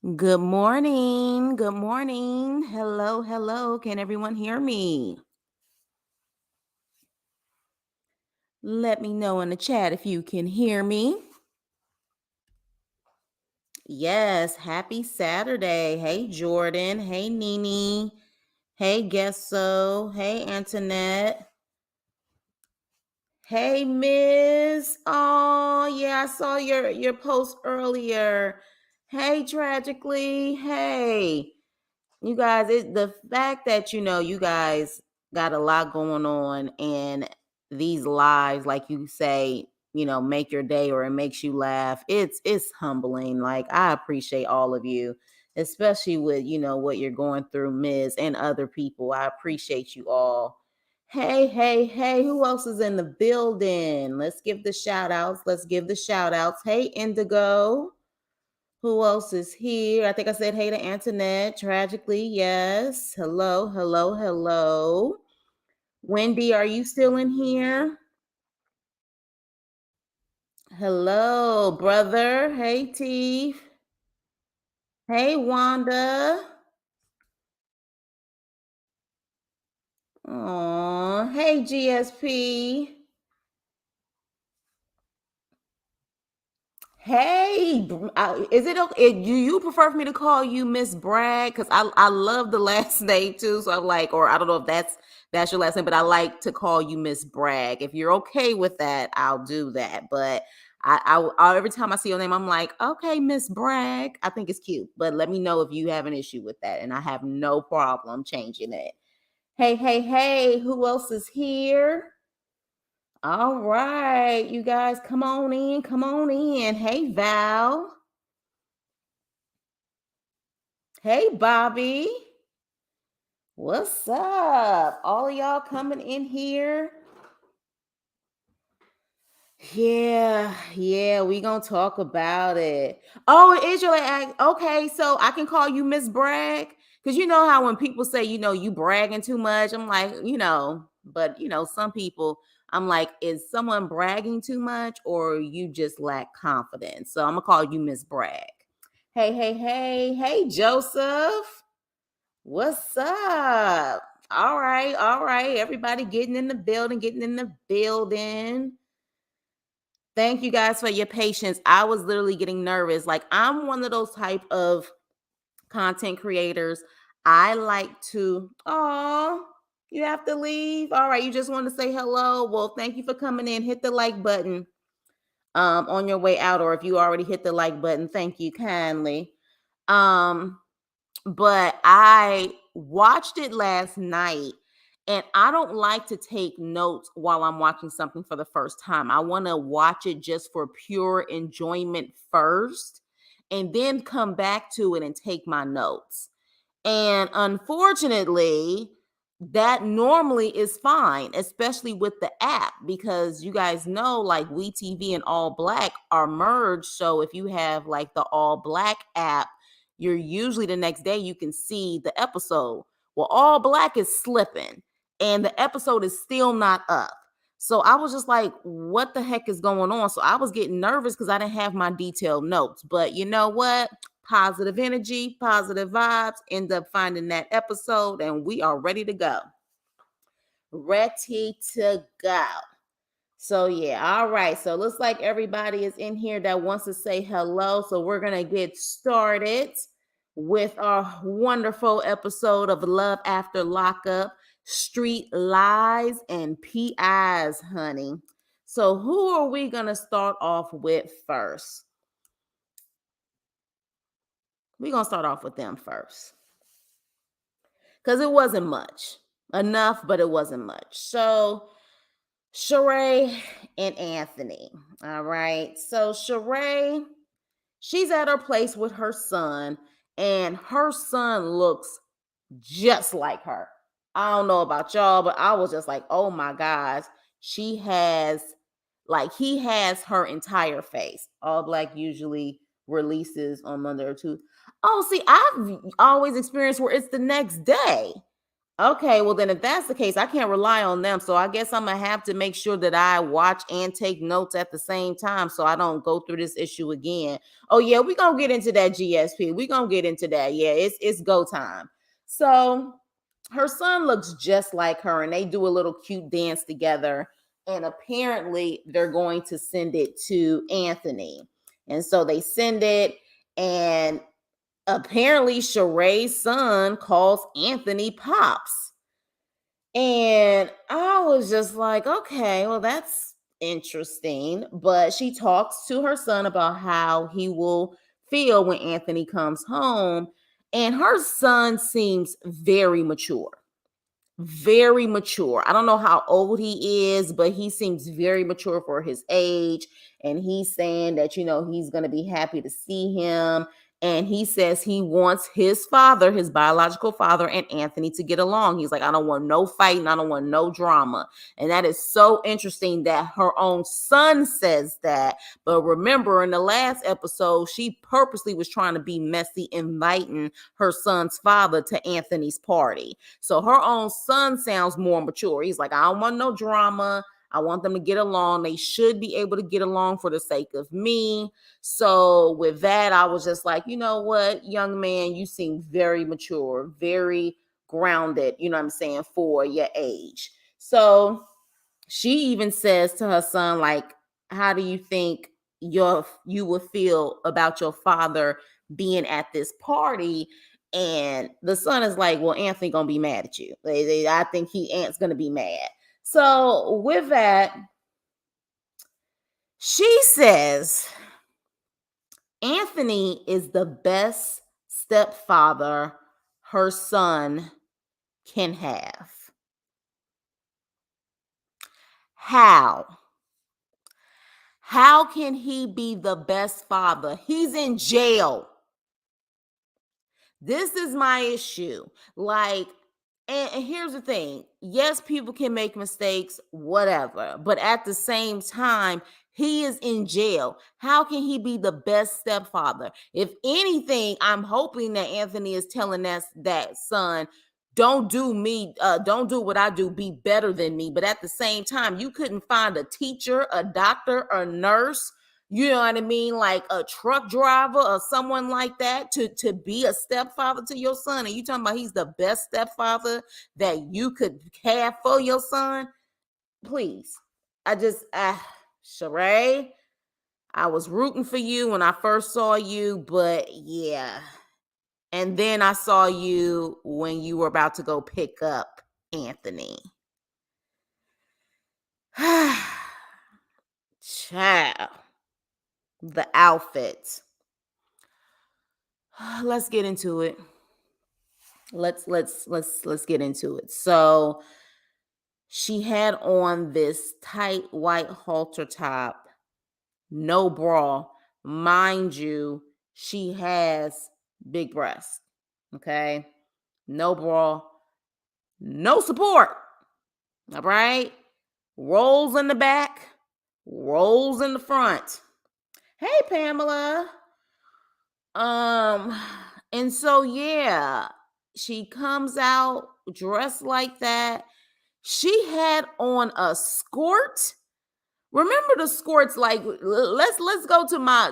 Good morning. Good morning. Hello, hello. Can everyone hear me? Let me know in the chat if you can hear me. Yes, happy Saturday. Hey, Jordan. Hey, Nene. Hey, Gesso. Hey, Antoinette. Hey, Miss. Oh, yeah, I saw your post earlier. Hey, Tragically. Hey. You guys, the fact that you guys got a lot going on and these lives, like you say, make your day or it makes you laugh. It's humbling. Like I appreciate all of you, especially with what you're going through, Ms. and other people. I appreciate you all. Hey, hey, hey, who else is in the building? Let's give the shout outs. Let's give the shout outs. Hey, Indigo. Who else is here? I think I said hey to Antoinette. Tragically, yes. Hello, hello, hello. Wendy, are you still in here? Hello, brother. Hey, Teef. Hey, Wanda. Aw, hey, GSP. Hey, is it okay? Do you prefer for me to call you Miss Bragg? Because I love the last name too. So I'm like, or I don't know if that's your last name, but I like to call you Miss Bragg. If you're okay with that, I'll do that. But every time I see your name, I'm like, okay, Miss Bragg. I think it's cute. But let me know if you have an issue with that, and I have no problem changing it. Hey, hey, hey! Who else is here? All right, you guys, come on in, come on in. Hey, Val. Hey, Bobby. What's up? All of y'all coming in here? Yeah, we gonna talk about it. Oh, it is your okay, so I can call you Miss Bragg? Because you know how when people say, you bragging too much, I'm like, but some people, I'm like, is someone bragging too much or you just lack confidence? So I'm gonna call you Miss Bragg. Hey, hey, hey, hey, Joseph. What's up? All right. Everybody getting in the building, getting in the building. Thank you guys for your patience. I was literally getting nervous. Like I'm one of those type of content creators. I like to, oh, you have to leave. All right, you just want to say hello. Well, thank you for coming in. Hit the like button on your way out, or if you already hit the like button, thank you kindly. Um, but I watched it last night and I don't like to take notes while I'm watching something for the first time. I want to watch it just for pure enjoyment first and then come back to it and take my notes. And unfortunately, that normally is fine, especially with the app, because you guys know like WeTV and All Black are merged. So if you have like the All Black app, you're usually the next day you can see the episode. Well, All Black is slipping and the episode is still not up. So I was just like, what the heck is going on? So I was getting nervous because I didn't have my detailed notes. But you know what? Positive energy, positive vibes, end up finding that episode, and we are ready to go. Ready to go. So, yeah, all right. So, looks like everybody is in here that wants to say hello. So, we're going to get started with our wonderful episode of Love After Lockup, Street Lies and PIs, honey. So, who are we going to start off with first? We're going to start off with them first because it wasn't much. Enough, but it wasn't much. So, Charae and Anthony. All right. So, Charae, she's at her place with her son, and her son looks just like her. I don't know about y'all, but I was just like, oh my gosh, she has, like, he has her entire face. All Black usually releases on Monday or Tuesday. Oh, see, I've always experienced where it's the next day. Okay, well then if that's the case, I can't rely on them. So I guess I'm gonna have to make sure that I watch and take notes at the same time so I don't go through this issue again. Oh yeah, we're gonna get into that GSP. We're gonna get into that. Yeah, it's go time. So her son looks just like her, and they do a little cute dance together. And apparently they're going to send it to Anthony. And so they send it, and apparently Charae's son calls Anthony Pops. And I was just like, okay, well, that's interesting. But she talks to her son about how he will feel when Anthony comes home. And her son seems very mature. Very mature. I don't know how old he is, but he seems very mature for his age. And he's saying that, he's going to be happy to see him. And he says he wants his father, his biological father, and Anthony to get along. He's like, I don't want no fighting. I don't want no drama. And that is so interesting that her own son says that. But remember, in the last episode, she purposely was trying to be messy, inviting her son's father to Anthony's party. So her own son sounds more mature. He's like, I don't want no drama. I want them to get along. They should be able to get along for the sake of me. So with that, I was just like, you know what, young man, you seem very mature, very grounded, you know what I'm saying, for your age. So she even says to her son, like, how do you think you will feel about your father being at this party? And the son is like, well, Anthony gonna be mad at you. I think Ant's gonna be mad. So with that, she says Anthony is the best stepfather her son can have. How? How can he be the best father? He's in jail. This is my issue. Like, and here's the thing. Yes, people can make mistakes, whatever. But at the same time, he is in jail. How can he be the best stepfather? If anything, I'm hoping that Anthony is telling us that son, don't do me, don't do what I do, be better than me. But at the same time, you couldn't find a teacher, a doctor, a nurse, you know what I mean, like a truck driver or someone like that to be a stepfather to your son. And you talking about he's the best stepfather that you could have for your son? Please. Charae, I was rooting for you when I first saw you, but yeah. And then I saw you when you were about to go pick up Anthony. Child. The outfit. Let's get into it. Let's get into it. So she had on this tight white halter top, no bra. Mind you, she has big breasts. Okay. No bra, no support. All right. Rolls in the back, rolls in the front. Hey, Pamela. And so yeah, she comes out dressed like that. She had on a skirt. Remember the skirts? Like, let's go to my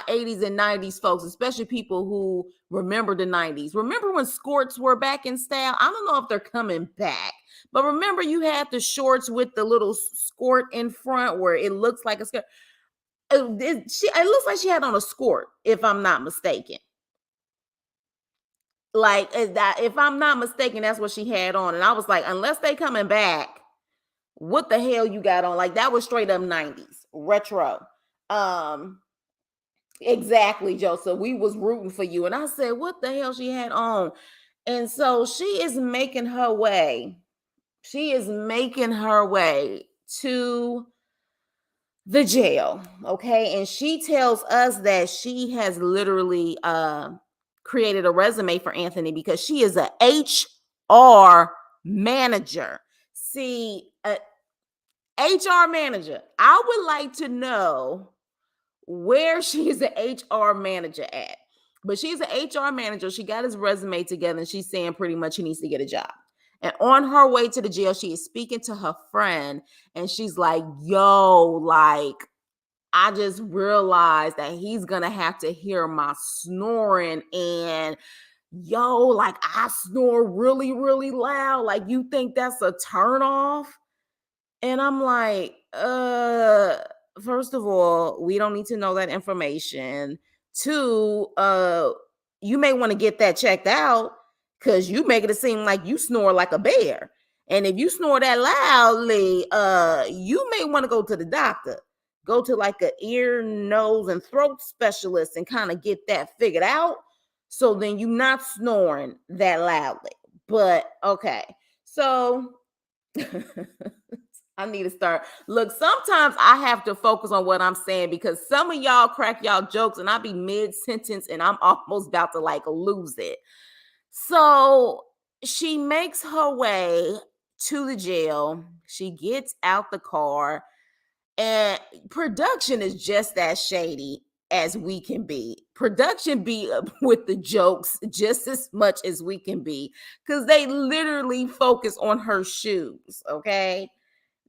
80s and 90s folks, especially people who remember the 90s. Remember when skirts were back in style? I don't know if they're coming back, but remember you had the shorts with the little skirt in front where it looks like a skirt. It looks like she had on a skirt, if I'm not mistaken. Like, if I'm not mistaken, that's what she had on. And I was like, unless they coming back, what the hell you got on? Like, that was straight up 90s retro. Exactly, Joseph. We was rooting for you. And I said, what the hell she had on? And so she is making her way. She is making her way to the jail. Okay. And she tells us that she has literally created a resume for Anthony because she is a HR manager. See, HR manager. I would like to know where she's an HR manager at. But she's an HR manager. She got his resume together and she's saying pretty much he needs to get a job. And on her way to the jail, she is speaking to her friend, and she's like, yo, like, I just realized that he's gonna have to hear my snoring, and yo, like, I snore really, really loud. Like, you think that's a turn off? And I'm like, first of all, we don't need to know that information. Two, you may want to get that checked out because you make it seem like you snore like a bear. And if you snore that loudly, you may want to go to the doctor. Go to like an ear, nose, and throat specialist and kind of get that figured out. So then you're not snoring that loudly. But okay. So I need to start. Look, sometimes I have to focus on what I'm saying because some of y'all crack y'all jokes and I be mid sentence and I'm almost about to like lose it. So she makes her way to the jail. She gets out the car, and production is just as shady as we can be. Production be with the jokes just as much as we can be because they literally focus on her shoes. Okay.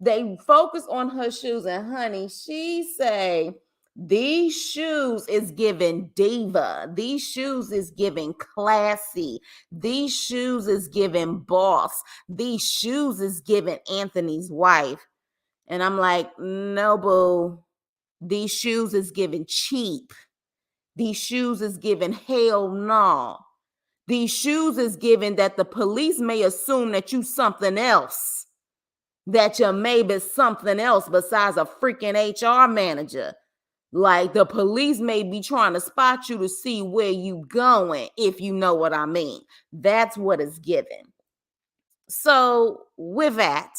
They focus on her shoes, and honey, she say these shoes is giving diva. These shoes is giving classy. These shoes is giving boss. These shoes is giving Anthony's wife. And I'm like, no, boo. These shoes is giving cheap. These shoes is giving hell no. These shoes is giving that the police may assume that you something else, that you're maybe something else besides a freaking HR manager. Like the police may be trying to spot you to see where you going, if you know what I mean. That's what it's given. So with that,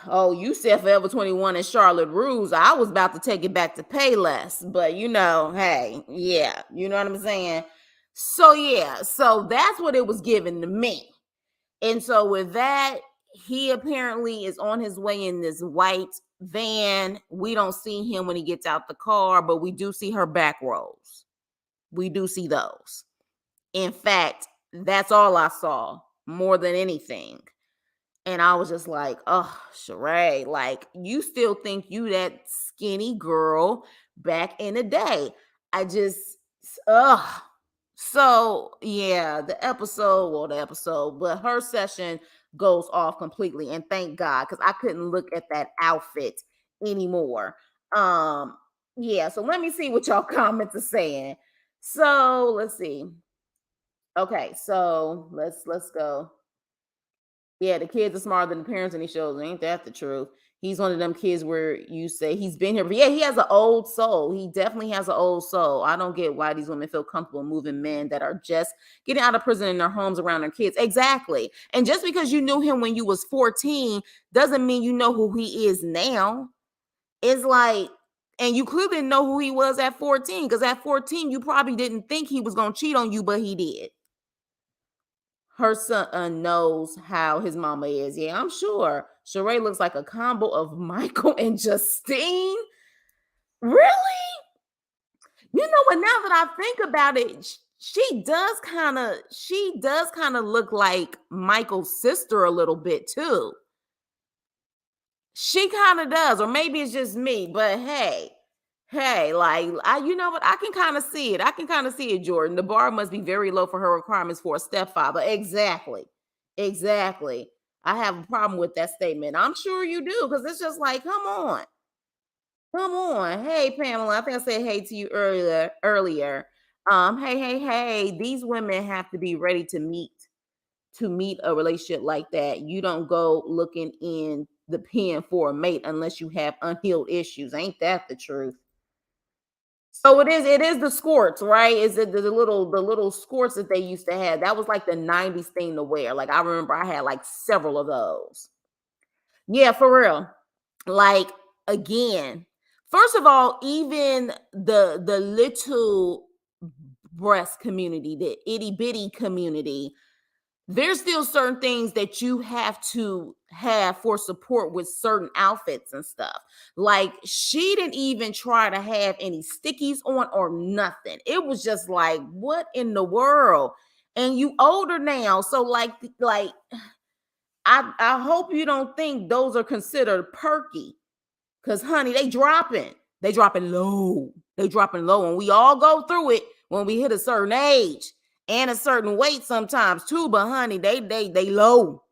oh, you said Forever 21 and Charlotte Russe. I was about to take it back to Payless, but you know, hey, yeah, you know what I'm saying? So yeah, so that's what it was given to me. And so with that, he apparently is on his way in this white van. We don't see him when he gets out the car, but we do see her back rows. We do see those. In fact, that's all I saw more than anything. And I was just like, oh, Charae, like you still think you that skinny girl back in the day. I just, ugh. So yeah, but her session goes off completely, and thank God, because I couldn't look at that outfit anymore. Um, yeah, so let me see what y'all comments are saying. So let's see. Okay, so let's go. Yeah, the kids are smarter than the parents in these shows. Ain't that the truth? He's one of them kids where you say he's been here. But yeah, he has an old soul. He definitely has an old soul. I don't get why these women feel comfortable moving men that are just getting out of prison in their homes around their kids. Exactly. And just because you knew him when you was 14 doesn't mean you know who he is now. It's like, and you clearly didn't know who he was at 14, because at 14, you probably didn't think he was going to cheat on you, but he did. Her son knows how his mama is. Yeah, I'm sure. Charae looks like a combo of Michael and Justine. Really? You know what? Now that I think about it, she does kind of look like Michael's sister a little bit too. She kind of does, or maybe it's just me, but hey, like you know what? I can kind of see it. I can kind of see it, Jordan. The bar must be very low for her requirements for a stepfather. Exactly. Exactly. I have a problem with that statement. I'm sure you do, because it's just like, come on. Come on. Hey, Pamela. I think I said hey to you earlier. Hey. These women have to be ready to meet a relationship like that. You don't go looking in the pen for a mate unless you have unhealed issues. Ain't that the truth? So it is the squirts, right? Is it the little squirts that they used to have? That was like the 90s thing to wear. Like I remember I had like several of those. Yeah, for real. Like again, first of all, even the little breast community, the itty bitty community, there's still certain things that you have to have for support with certain outfits and stuff. Like she didn't even try to have any stickies on or nothing. It was just like, what in the world? And you older now. So like I hope you don't think those are considered perky. Cause honey, they dropping. They dropping low. They dropping low. And we all go through it when we hit a certain age and a certain weight sometimes too. But honey, they low.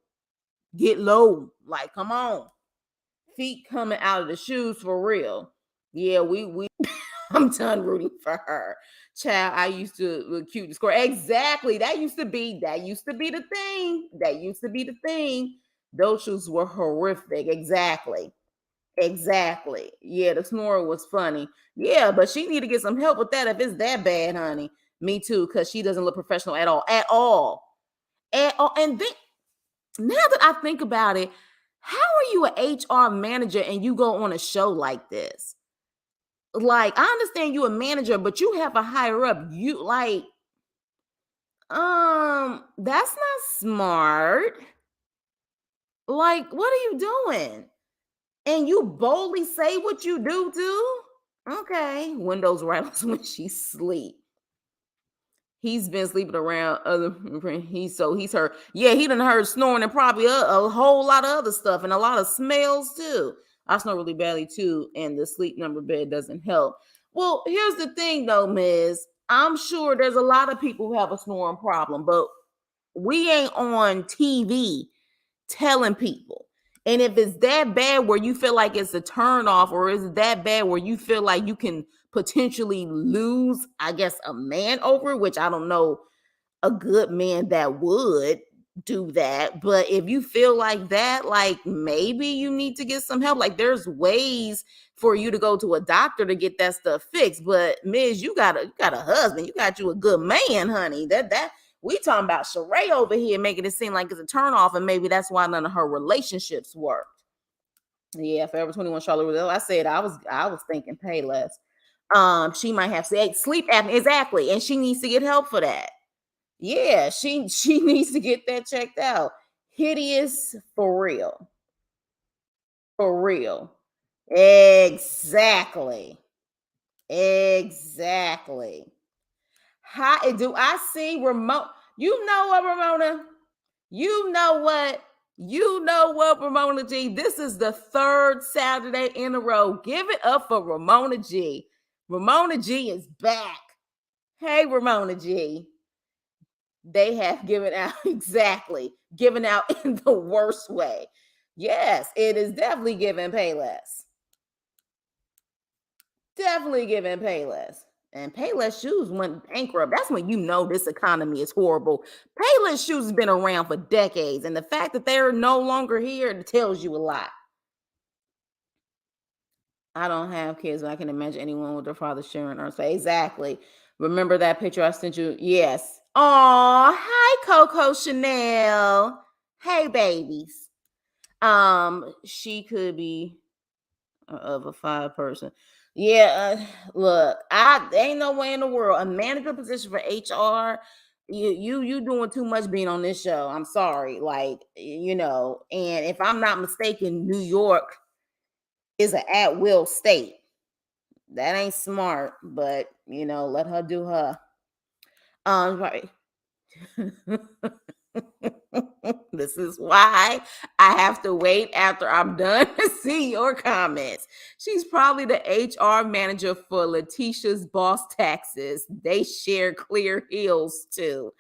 Get low. Like, come on. Feet coming out of the shoes for real. Yeah, we I'm done rooting for her. Child, I used to look cute and score. Exactly. That used to be the thing. That used to be the thing. Those shoes were horrific. Exactly. Exactly. Yeah, the snore was funny. Yeah, but she need to get some help with that if it's that bad, honey. Me too, because she doesn't look professional at all. At all. At all. And then now that I think about it, how are you an HR manager and you go on a show like this? Like, I understand you a manager, but you have a higher up. You like, that's not smart. Like, what are you doing? And you boldly say what you do too? Okay. Windows rattles when she sleep. He's been sleeping around other. He's heard. Yeah, he done heard snoring and probably a whole lot of other stuff and a lot of smells too. I snore really badly too, and the sleep number bed doesn't help. Well, here's the thing though, Miz. I'm sure there's a lot of people who have a snoring problem, but we ain't on TV telling people. And if it's that bad where you feel like it's a turn off, or is it that bad where you feel like you can potentially lose, I guess, a man over it, which I don't know a good man that would do that. But if you feel like that, like maybe you need to get some help. Like there's ways for you to go to a doctor to get that stuff fixed. But Miz, you got a husband, you got you a good man, honey. That we talking about Charae over here making it seem like it's a turnoff, and maybe that's why none of her relationships worked. Yeah, Forever 21 Charlotte. I said I was thinking pay less. She might have sleep apnea, exactly, and she needs to get help for that. Yeah, she needs to get that checked out. Hideous for real. For real. Exactly. Exactly. How do I see remote? You know what, Ramona? You know what? You know what, Ramona G? This is the third Saturday in a row. Give it up for Ramona G. Ramona G is back. Hey, Ramona G. They have given out exactly, given out in the worst way. Yes, it is definitely giving pay less. Definitely giving pay less. And Payless Shoes went bankrupt. That's when you know this economy is horrible. Payless Shoes has been around for decades, and the fact that they're no longer here tells you a lot. I don't have kids, but I can imagine anyone with their father sharing or say exactly. Remember that picture I sent you? Yes. Oh, hi, Coco Chanel. Hey, babies. She could be of a 5 person. Yeah, look, I ain't no way in the world a manager position for HR. You doing too much being on this show. I'm sorry, like and if I'm not mistaken, New York is an at will state. That ain't smart, but let her do her. Right. This is why I have to wait after I'm done to see your comments. She's probably the HR manager for Letitia's Boss Taxes. They share clear heels too.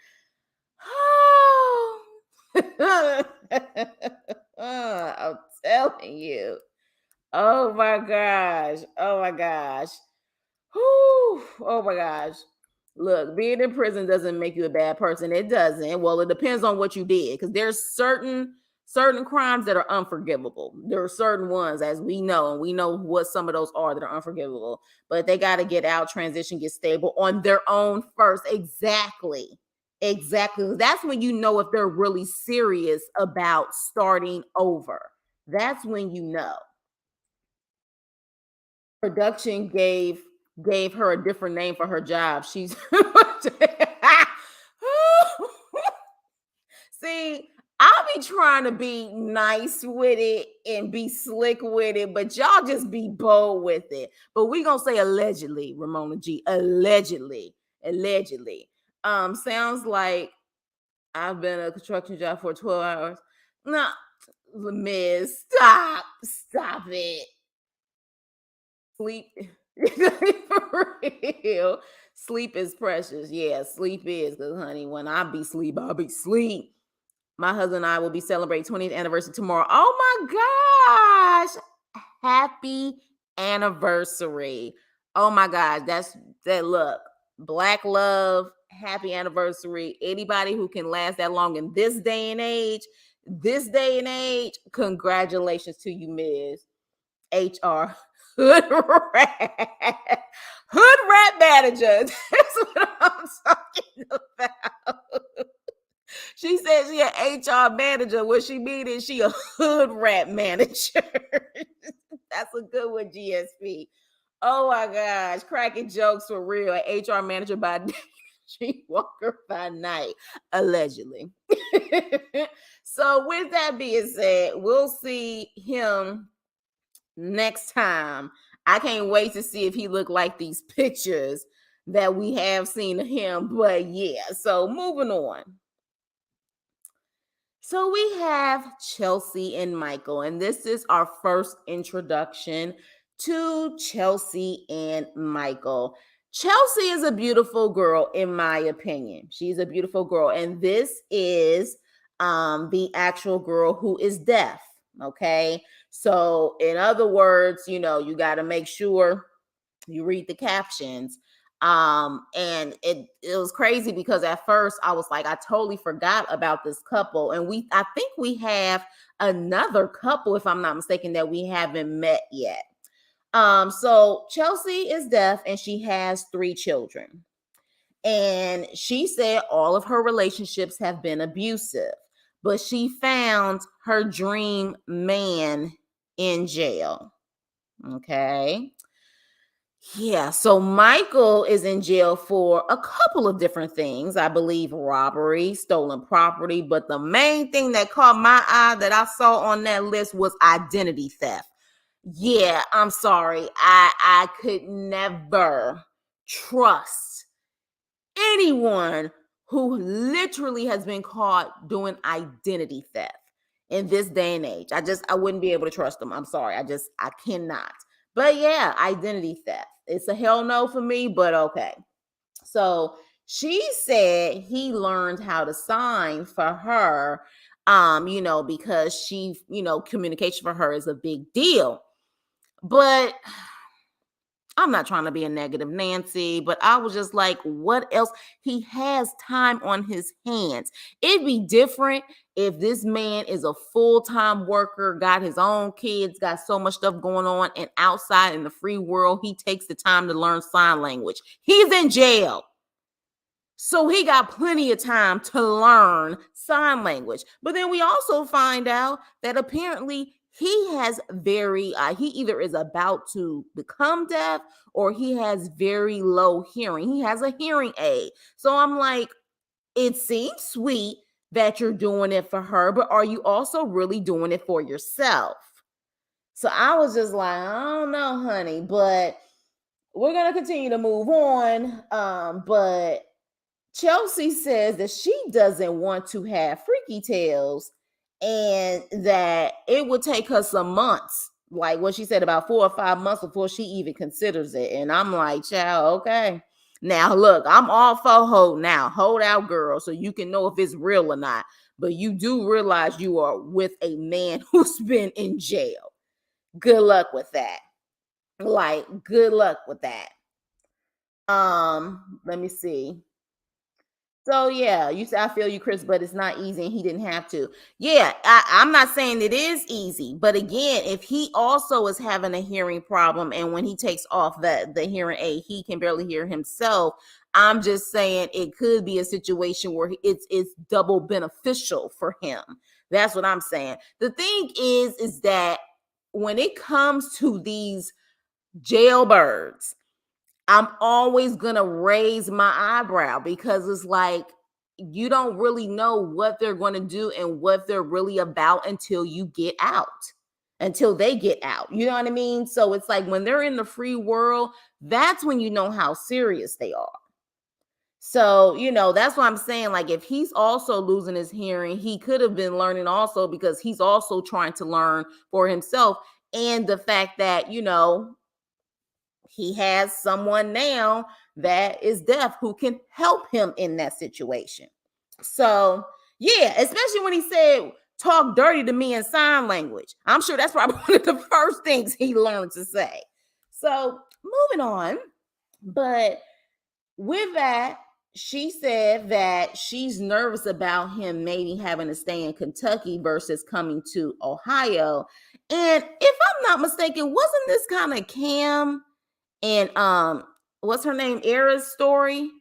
I'm telling you. Oh my gosh. Oh my gosh. Whew. Oh my gosh. Look, being in prison doesn't make you a bad person. It doesn't. Well, it depends on what you did, because there's certain crimes that are unforgivable. There are certain ones, as we know, and we know what some of those are that are unforgivable. But they got to get out, transition, get stable on their own first. Exactly. Exactly. That's when you know if they're really serious about starting over. That's when you know. Production gave her a different name for her job. She's see, I'll be trying to be nice with it and be slick with it, but y'all just be bold with it. But we gonna say allegedly, Ramona G. Allegedly. Sounds like I've been at a construction job for 12 hours. No, Miss, stop it. Sleep for real. Sleep is precious. Yeah, sleep is because, honey, when I be sleep, I'll be sleep. My husband and I will be celebrating 20th anniversary tomorrow. Oh my gosh. Happy anniversary. Oh my gosh. That's that look. Black love, happy anniversary. Anybody who can last that long in this day and age, congratulations to you, Ms. HR Hood Rat. Hood Rat Manager. That's what I'm talking about. She said she an HR manager. What she mean is she a hood rat manager. That's a good one, GSP. Oh my gosh, cracking jokes for real. An HR manager by day, streetwalker by night, allegedly. So with that being said, we'll see him next time. I can't wait to see if he look like these pictures that we have seen of him. But yeah, so moving on. So we have Chelsea and Michael, and this is our first introduction to Chelsea and Michael. Chelsea is a beautiful girl, in my opinion. She's a beautiful girl, and this is the actual girl who is deaf. Okay, so in other words, you got to make sure you read the captions. And it was crazy because at first I was like, I totally forgot about this couple, and I think we have another couple, if I'm not mistaken, that we haven't met yet. So Chelsea is deaf and she has 3 children, and she said all of her relationships have been abusive, but she found her dream man in jail. Okay. Yeah, so Michael is in jail for a couple of different things. I believe robbery, stolen property, but the main thing that caught my eye that I saw on that list was identity theft. Yeah, I'm sorry. I could never trust anyone who literally has been caught doing identity theft in this day and age. I wouldn't be able to trust them. I'm sorry. I cannot. But yeah, identity theft. It's a hell no for me, but okay. So she said he learned how to sign for her, because she, communication for her is a big deal. But I'm not trying to be a negative Nancy, but I was just like, what else? He has time on his hands. It'd be different if this man is a full-time worker, got his own kids, got so much stuff going on, and outside in the free world, he takes the time to learn sign language. He's in jail. So he got plenty of time to learn sign language. But then we also find out that apparently he has he either is about to become deaf or he has very low hearing. He has a hearing aid. So I'm like, it seems sweet that you're doing it for her, but are you also really doing it for yourself? So I was just like, I don't know, honey, but we're going to continue to move on. But Chelsea says that she doesn't want to have freaky tales and that it would take her some months, like what she said, about 4 or 5 months before she even considers it. And I'm like, child, okay. Now, look, I'm all for hold out, girl, so you can know if it's real or not. But you do realize you are with a man who's been in jail. Good luck with that. Like, good luck with that. Let me see. So yeah, you say I feel you, Chris, but it's not easy and he didn't have to. Yeah, I'm not saying it is easy, but again, if he also is having a hearing problem and when he takes off the hearing aid, he can barely hear himself. I'm just saying it could be a situation where it's double beneficial for him. That's what I'm saying. The thing is that when it comes to these jailbirds, I'm always going to raise my eyebrow because it's like you don't really know what they're going to do and what they're really about until you get out, until they get out. You know what I mean? So it's like when they're in the free world, that's when you know how serious they are. So, that's what I'm saying. Like, if he's also losing his hearing, he could have been learning also, because he's also trying to learn for himself. And the fact that, he has someone now that is deaf who can help him in that situation. So, yeah, especially when he said, talk dirty to me in sign language. I'm sure that's probably one of the first things he learned to say. So, moving on. But with that, she said that she's nervous about him maybe having to stay in Kentucky versus coming to Ohio. And if I'm not mistaken, wasn't this kind of Cam and what's her name, Era's story?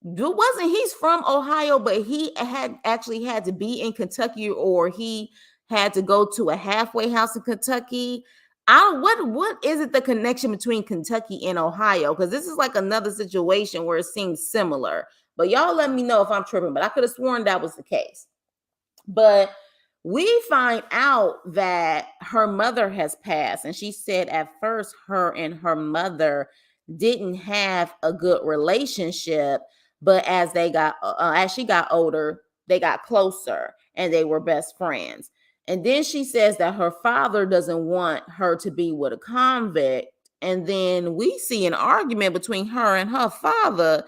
Wasn't he's from Ohio, but he had actually had to be in Kentucky, or he had to go to a halfway house in Kentucky. What is it, the connection between Kentucky and Ohio? Because this is like another situation where it seems similar. But y'all let me know if I'm tripping, but I could have sworn that was the case. But we find out that her mother has passed, and she said at first her and her mother didn't have a good relationship, but as she got older, they got closer and they were best friends. And then she says that her father doesn't want her to be with a convict. And then we see an argument between her and her father.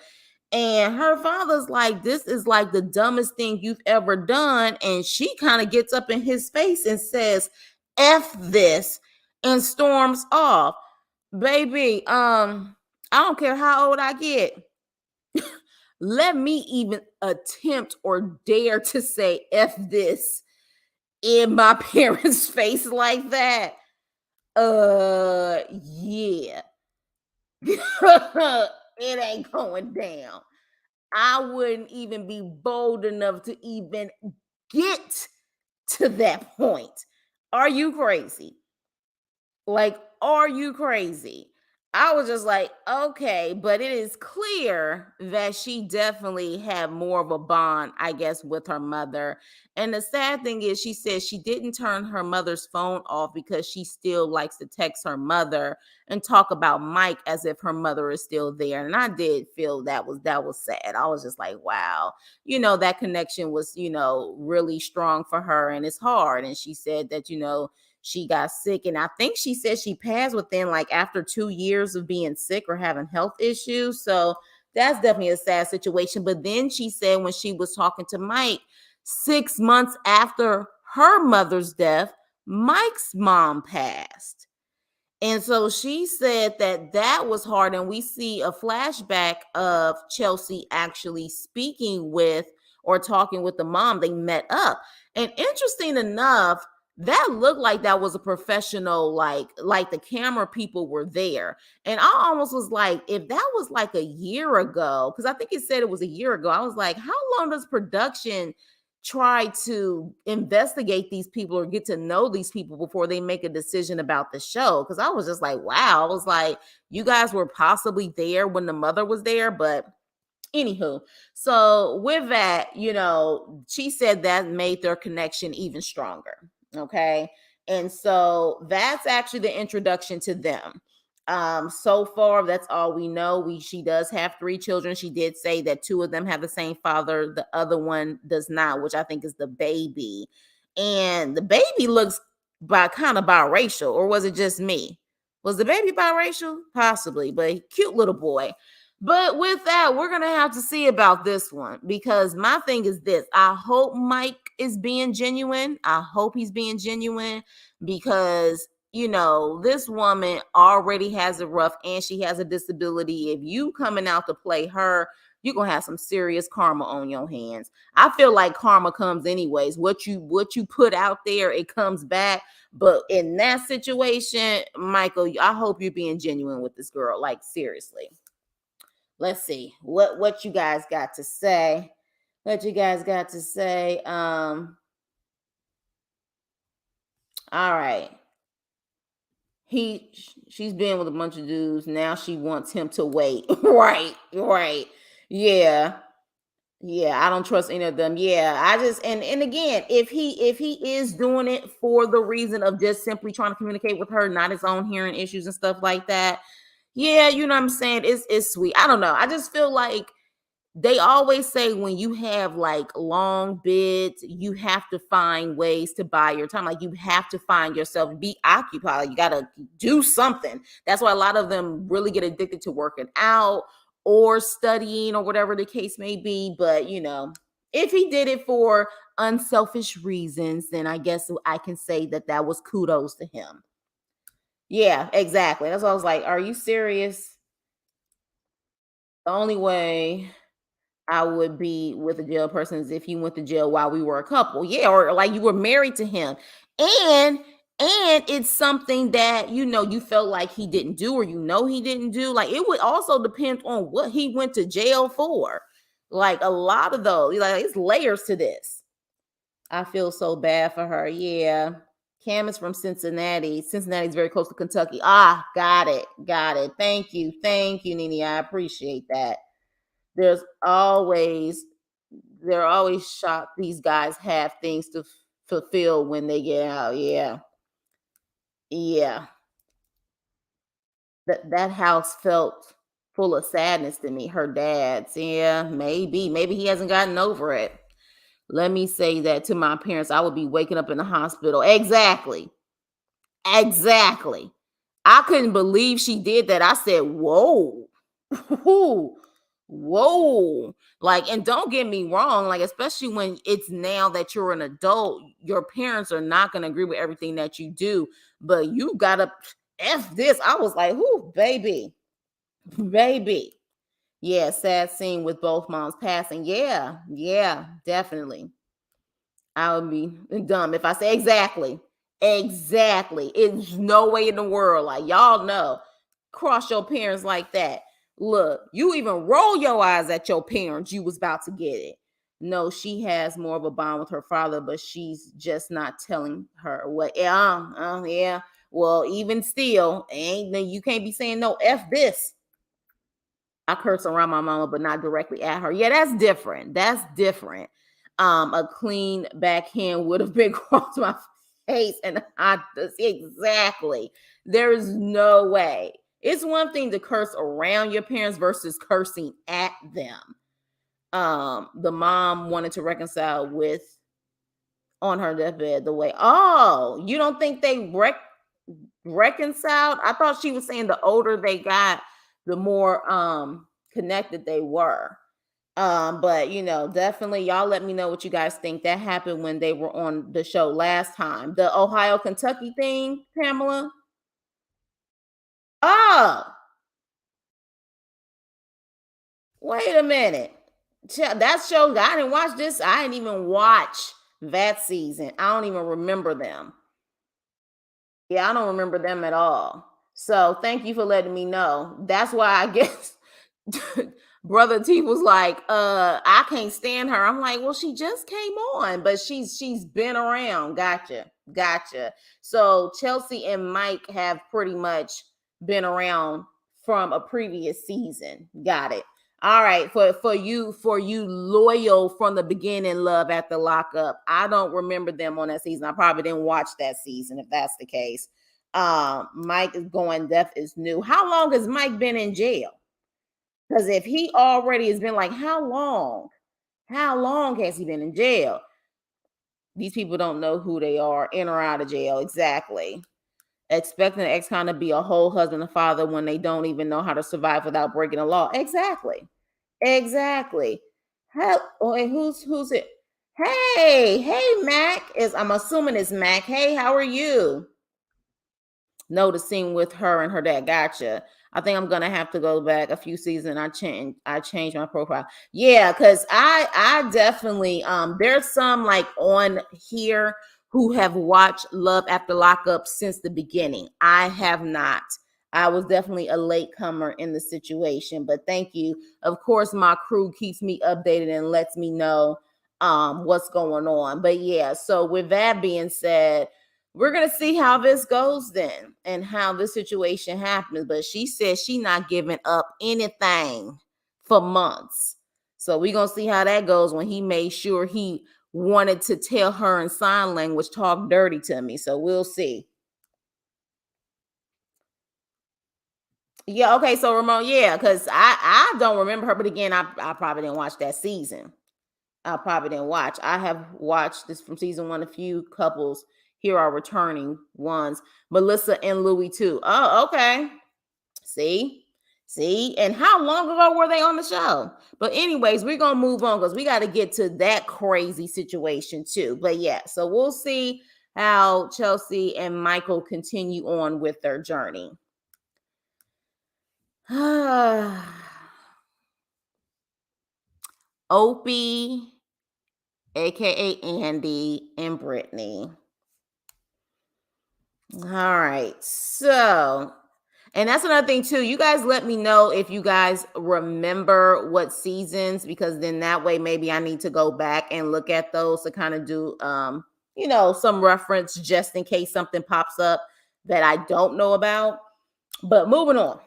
And her father's like, this is like the dumbest thing you've ever done. And she kind of gets up in his face and says, F this, and storms off. Baby, I don't care how old I get. Let me even attempt or dare to say F this in my parents' face like that. Yeah. It ain't going down. I wouldn't even be bold enough to even get to that point. Are you crazy? Like, are you crazy? I was just like, okay, but it is clear that she definitely had more of a bond, I guess, with her mother. And the sad thing is, she says she didn't turn her mother's phone off because she still likes to text her mother and talk about Mike as if her mother is still there. And I did feel that was sad. I was just like, wow, that connection was, really strong for her, and it's hard. And she said that, she got sick, and I think she said she passed within like after 2 years of being sick or having health issues. So that's definitely a sad situation. But then she said when she was talking to Mike 6 months after her mother's death, Mike's mom passed. And so she said that was hard. And we see a flashback of Chelsea actually speaking with or talking with the mom. They met up. And interesting enough, that looked like that was a professional, like the camera people were there. And I almost was like, if that was like a year ago, because I think it said it was a year ago, I was like, how long does production try to investigate these people or get to know these people before they make a decision about the show? Because I was just like, wow. I was like, you guys were possibly there when the mother was there. But anywho, so with that, she said that made their connection even stronger. Okay. And so that's actually the introduction to them. So far, that's all we know. She does have 3 children. She did say that 2 of them have the same father. The other one does not, which I think is the baby. And the baby looks kind of biracial, or was it just me? Was the baby biracial? Possibly, but cute little boy. But with that, we're going to have to see about this one, because my thing is this. I hope Mike is being genuine. I hope he's being genuine, because, this woman already has it rough and she has a disability. If you coming out to play her, you're going to have some serious karma on your hands. I feel like karma comes anyways. What you put out there, it comes back. But in that situation, Michael, I hope you're being genuine with this girl. Like, seriously. Let's see what you guys got to say. All right. She's been with a bunch of dudes. Now she wants him to wait. Right. Yeah. I don't trust any of them. Yeah. I just and again, if he is doing it for the reason of just simply trying to communicate with her, not his own hearing issues and stuff like that. Yeah, you know what I'm saying? It's sweet. I don't know. I just feel like they always say when you have like long bids, you have to find ways to buy your time. Like you have to find yourself, be occupied. Like, you got to do something. That's why a lot of them really get addicted to working out or studying or whatever the case may be. But, if he did it for unselfish reasons, then I guess I can say that that was kudos to him. Yeah, exactly. That's why I was like, are you serious? The only way I would be with a jail person is if he went to jail while we were a couple. Yeah, or like you were married to him. And it's something that you felt like he didn't do, or he didn't do. Like, it would also depend on what he went to jail for. Like, a lot of those, like, it's layers to this. I feel so bad for her. Yeah. Cam is from Cincinnati. Cincinnati's very close to Kentucky. Ah, got it. Thank you, Nene. I appreciate that. There's always they're always shocked these guys have things to fulfill when they get out. Yeah. That house felt full of sadness to me. Her dad's. Yeah, maybe he hasn't gotten over it. Let me say that to my parents. I would be waking up in the hospital. Exactly. I couldn't believe she did that. I said, whoa. Whoa. Like, and don't get me wrong, like, especially when it's now that you're an adult, your parents are not going to agree with everything that you do, but you got to F this. I was like, whoo, baby. Yeah, sad scene with both moms passing. Yeah, definitely. I would be dumb if I say exactly. It's no way in the world. Like, y'all know, cross your parents like that. Look, you even roll your eyes at your parents. You was about to get it. No, she has more of a bond with her father, but she's just not telling her what. Yeah. Well, even still, you can't be saying no. F this. I curse around my mama, but not directly at her. Yeah, that's different. A clean backhand would have been across my face, and I just exactly. There is no way. It's one thing to curse around your parents versus cursing at them. The mom wanted to reconcile with on her deathbed the way. Oh, you don't think they reconciled? I thought she was saying the older they got, the more connected they were. But definitely y'all let me know what you guys think. That happened when they were on the show last time. The Ohio Kentucky thing, Pamela. Oh, wait a minute. That show, I didn't watch this. I didn't even watch that season. I don't even remember them. Yeah, I don't remember them at all. So thank you for letting me know. That's why I guess Brother T was like, I can't stand her. I'm like, well, she just came on, but she's been around. Gotcha. So Chelsea and Mike have pretty much been around from a previous season. Got it. All right, for you loyal from the beginning, love at the lockup. I don't remember them on that season. I probably didn't watch that season if that's the case. Mike is going deaf is new. How long has Mike been in jail? Because if he already has been like, how long? How long has he been in jail? These people don't know who they are, in or out of jail. Exactly. Expecting the ex-con to be a whole husband and father when they don't even know how to survive without breaking the law. Exactly. And who's it? Hey, Mac. I'm assuming it's Mac. Hey, how are you? Noticing with her and her dad. Gotcha. I think I'm gonna have to go back a few seasons. I changed my profile. Yeah, because I definitely there's some like on here who have watched Love After Lockup since the beginning. I have not. I was definitely a latecomer in the situation, but thank you. Of course, my crew keeps me updated and lets me know what's going on. But yeah, so with that being said, we're gonna see how this goes then and how this situation happens. But she says she not giving up anything for months. So we're gonna see how that goes when he made sure he wanted to tell her in sign language, talk dirty to me. So we'll see. Yeah, okay, so Ramon, yeah, because I don't remember her, but again, I probably didn't watch that season. I probably didn't watch. I have watched this from season one. A few couples here are returning ones. Melissa and Louie too. Oh, okay. See, see, and how long ago were they on the show? But anyways, we're gonna move on because we got to get to that crazy situation too. But yeah, so we'll see how Chelsea and Michael continue on with their journey. Opie, aka Andy, and Brittany. All right. So, and that's another thing too. You guys let me know if you guys remember what seasons, because then that way maybe I need to go back and look at those to kind of do some reference just in case something pops up that I don't know about. But moving on.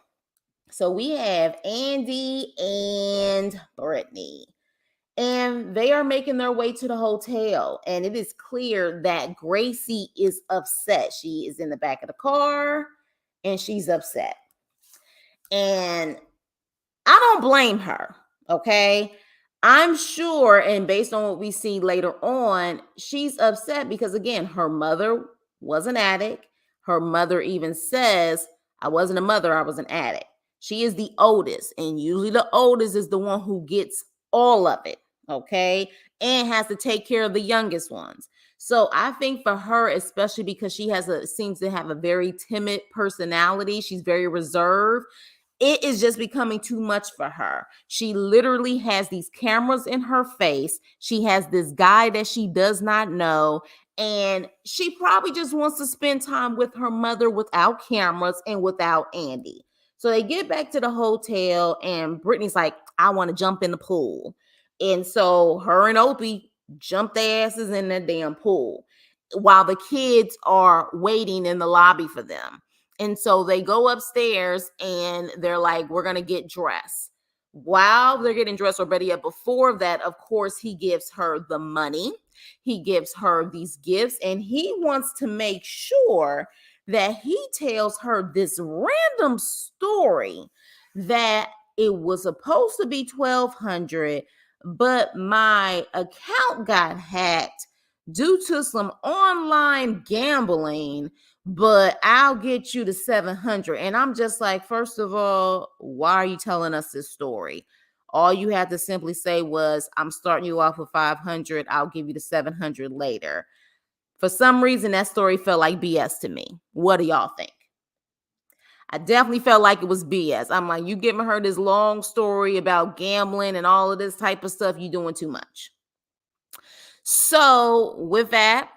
So we have Andy and Brittany. And they are making their way to the hotel. And it is clear that Gracie is upset. She is in the back of the car and she's upset. And I don't blame her. Okay. I'm sure, and based on what we see later on, she's upset because, again, her mother was an addict. Her mother even says, I wasn't a mother, I was an addict. She is the oldest, and usually the oldest is the one who gets all of it, okay, and has to take care of the youngest ones. So I think for her, especially because she seems to have a very timid personality, she's very reserved, it is just becoming too much for her. She literally has these cameras in her face. She has this guy that she does not know. And she probably just wants to spend time with her mother without cameras and without Andy. So they get back to the hotel, and Brittany's like, I want to jump in the pool. And so her and Opie jump their asses in the damn pool while the kids are waiting in the lobby for them. And so they go upstairs and they're like, we're going to get dressed. While they're getting dressed, or better yet, before that, of course, he gives her the money. He gives her these gifts, and he wants to make sure that he tells her this random story that it was supposed to be 1,200, but my account got hacked due to some online gambling, but I'll get you to 700. And I'm just like, first of all, why are you telling us this story? All you had to simply say was, I'm starting you off with 500. I'll give you the 700 later. For some reason, that story felt like BS to me. What do y'all think? I definitely felt like it was BS. I'm like, you giving her this long story about gambling and all of this type of stuff. You doing too much. So with that,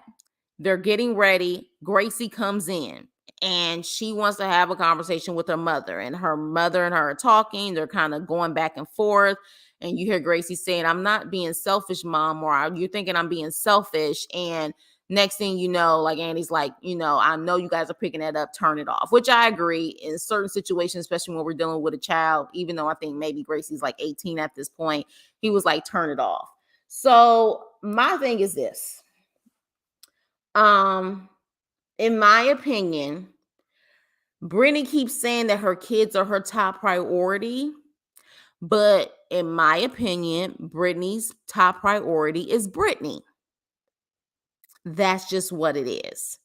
they're getting ready. Gracie comes in and she wants to have a conversation with her mother, and her mother and her are talking. They're kind of going back and forth. And you hear Gracie saying, I'm not being selfish, Mom, or you're thinking I'm being selfish. And next thing you know, like Andy's like, I know you guys are picking that up, turn it off, which I agree in certain situations, especially when we're dealing with a child, even though I think maybe Gracie's like 18 at this point. He was like, turn it off. So my thing is this. In my opinion, Brittany keeps saying that her kids are her top priority, but in my opinion, Brittany's top priority is Brittany. That's just what it is.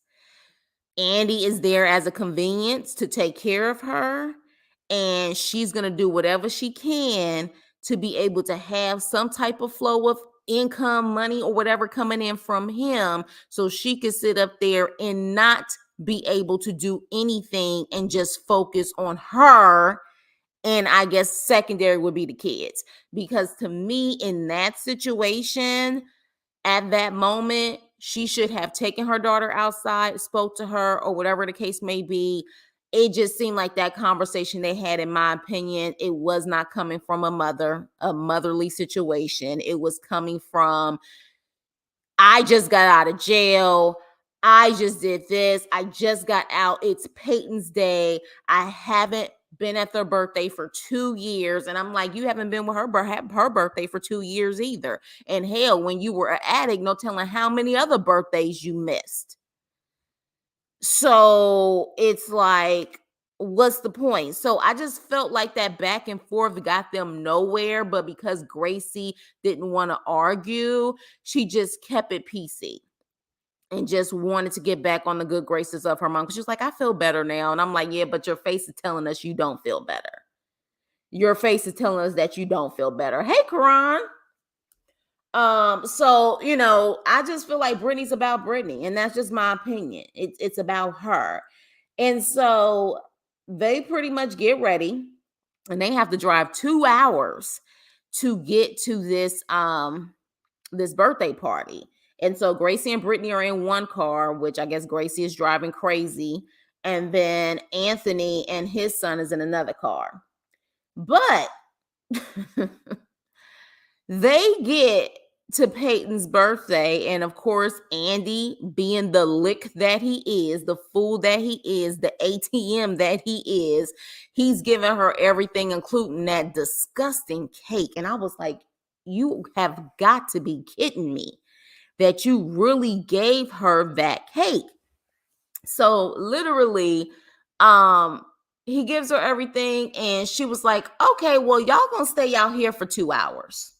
Andy is there as a convenience to take care of her, and she's going to do whatever she can to be able to have some type of flow of income, money, or whatever coming in from him, so she could sit up there and not be able to do anything and just focus on her. And I guess secondary would be the kids, because to me, in that situation, at that moment, she should have taken her daughter outside, spoke to her, or whatever the case may be. It just seemed like that conversation they had, in my opinion, it was not coming from a motherly situation. It was coming from, I just got out of jail. I just did this. I just got out. It's Peyton's day. I haven't been at their birthday for 2 years. And I'm like, you haven't been with her birthday for 2 years either. And hell, when you were an addict, no telling how many other birthdays you missed. So it's like, what's the point? So I just felt like that back and forth got them nowhere. But because Gracie didn't want to argue, she just kept it PC and just wanted to get back on the good graces of her mom. Because she was like, I feel better now. And I'm like, yeah, but your face is telling us you don't feel better. Your face is telling us that you don't feel better. Hey, Karan. So I just feel like Brittany's about Brittany, and that's just my opinion. It's about her. And so they pretty much get ready, and they have to drive 2 hours to get to this birthday party. And so Gracie and Brittany are in one car, which I guess Gracie is driving crazy, and then Anthony and his son is in another car. But they get to Peyton's birthday, and of course, Andy, being the lick that he is, the fool that he is, the ATM that he is, he's giving her everything, including that disgusting cake. And I was like, you have got to be kidding me that you really gave her that cake. So literally, he gives her everything, and she was like, okay, well, y'all gonna stay out here for 2 hours.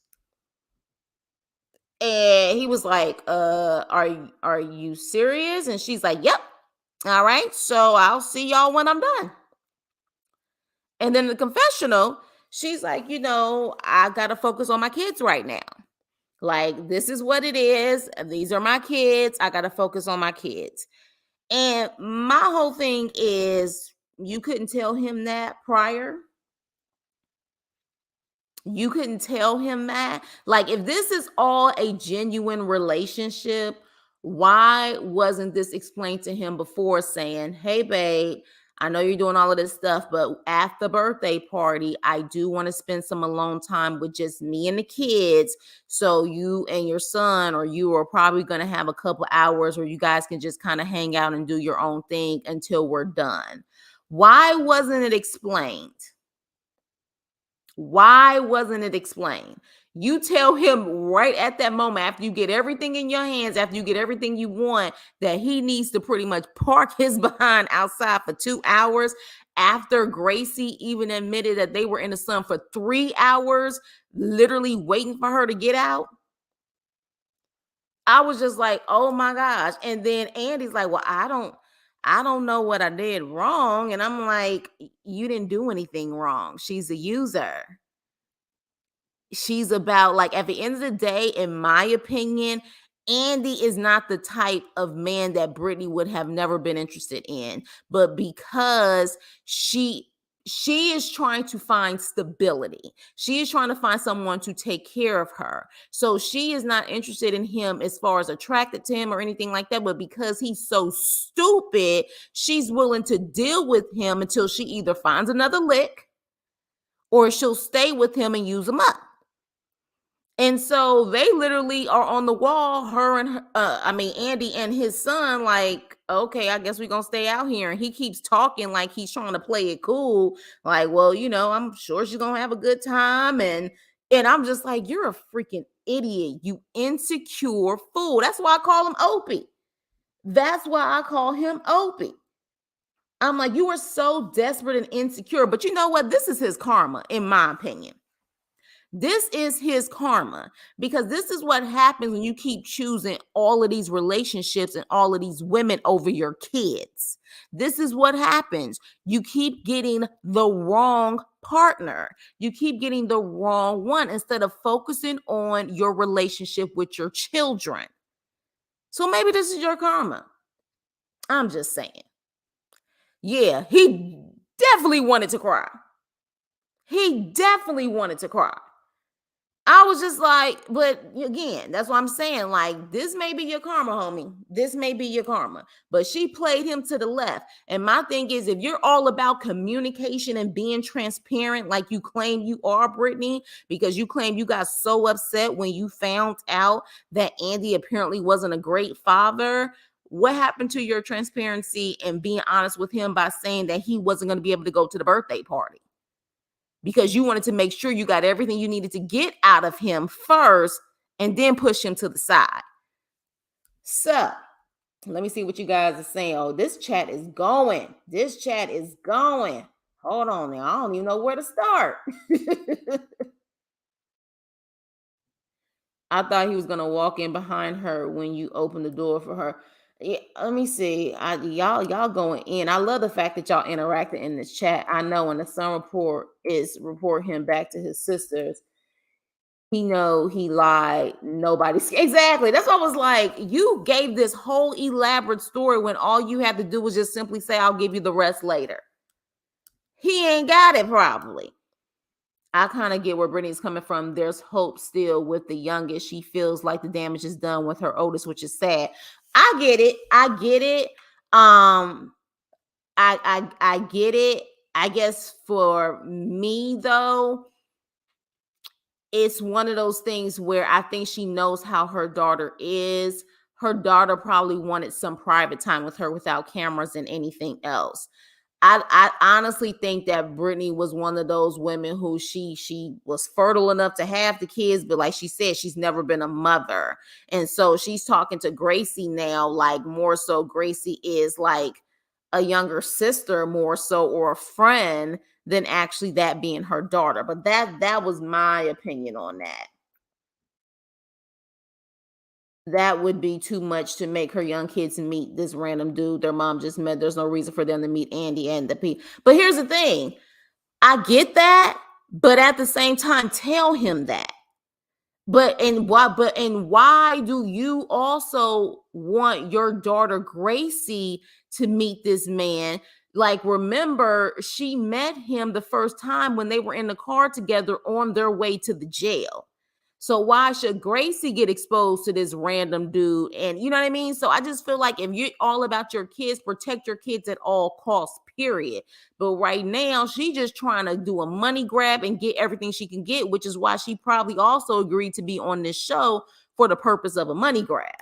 And he was like, are you serious? And she's like, yep. All right, so I'll see y'all when I'm done. And then in the confessional, she's like, I gotta focus on my kids right now. Like, this is what it is. These are my kids. I gotta focus on my kids. And my whole thing is, you couldn't tell him that prior. You couldn't tell him that. Like, if this is all a genuine relationship, why wasn't this explained to him before, saying, hey, babe, I know you're doing all of this stuff, but at the birthday party, I do want to spend some alone time with just me and the kids. So you and your son, or you are probably going to have a couple hours where you guys can just kind of hang out and do your own thing until we're done. Why wasn't it explained? Why wasn't it explained? You tell him right at that moment, after you get everything in your hands, after you get everything you want, that he needs to pretty much park his behind outside for 2 hours, after Gracie even admitted that they were in the sun for 3 hours, literally waiting for her to get out. I was just like, oh my gosh. And then Andy's like, well, I don't know what I did wrong. And I'm like, you didn't do anything wrong. She's a user. She's about, like, at the end of the day, in my opinion, Andy is not the type of man that Brittany would have never been interested in. But because she is trying to find stability. She is trying to find someone to take care of her. So she is not interested in him as far as attracted to him or anything like that. But because he's so stupid, she's willing to deal with him until she either finds another lick or she'll stay with him and use him up. And so they literally are on the wall, Andy and his son, like, okay, I guess we're going to stay out here. And he keeps talking like he's trying to play it cool. Like, well, I'm sure she's going to have a good time. And I'm just like, you're a freaking idiot, you insecure fool. That's why I call him Opie. That's why I call him Opie. I'm like, you are so desperate and insecure. But you know what? This is his karma, in my opinion. This is his karma, because this is what happens when you keep choosing all of these relationships and all of these women over your kids. This is what happens. You keep getting the wrong partner. You keep getting the wrong one instead of focusing on your relationship with your children. So maybe this is your karma. I'm just saying. Yeah, he definitely wanted to cry. He definitely wanted to cry. I was just like, but again, that's what I'm saying. Like, this may be your karma, homie. This may be your karma. But she played him to the left. And my thing is, if you're all about communication and being transparent, like you claim you are, Brittany, because you claim you got so upset when you found out that Andy apparently wasn't a great father. What happened to your transparency and being honest with him by saying that he wasn't going to be able to go to the birthday party? Because you wanted to make sure you got everything you needed to get out of him first and then push him to the side. So Let me see what you guys are saying. Oh, this chat is going. This chat is going. Hold on now. I don't even know where to start. I thought he was gonna walk in behind her when you open the door for her. Yeah, let me see. Y'all going in. I love the fact that y'all interacted in this chat. I know when the son report him back to his sisters, he know he lied. Nobody's exactly. That's what I was like. You gave this whole elaborate story when all you had to do was just simply say, "I'll give you the rest later." He ain't got it probably. I kind of get where Brittany's coming from. There's hope still with the youngest. She feels like the damage is done with her oldest, which is sad. I get it. I get it. I get it. I guess for me though, it's one of those things where I think she knows how her daughter is. Her daughter probably wanted some private time with her without cameras and anything else. I honestly think that Brittany was one of those women who she was fertile enough to have the kids, but like she said, she's never been a mother. And so she's talking to Gracie now, like more so Gracie is like a younger sister more so, or a friend, than actually that being her daughter. But that was my opinion on that. That would be too much to make her young kids meet this random dude their mom just met. There's no reason for them to meet Andy and the P. But here's the thing. I get that, but at the same time, tell him that. But why do you also want your daughter Gracie to meet this man? Like, remember, she met him the first time when they were in the car together on their way to the jail. So why should Gracie get exposed to this random dude? And you know what I mean? So I just feel like if you're all about your kids, protect your kids at all costs, period. But right now, she just trying to do a money grab and get everything she can get, which is why she probably also agreed to be on this show for the purpose of a money grab.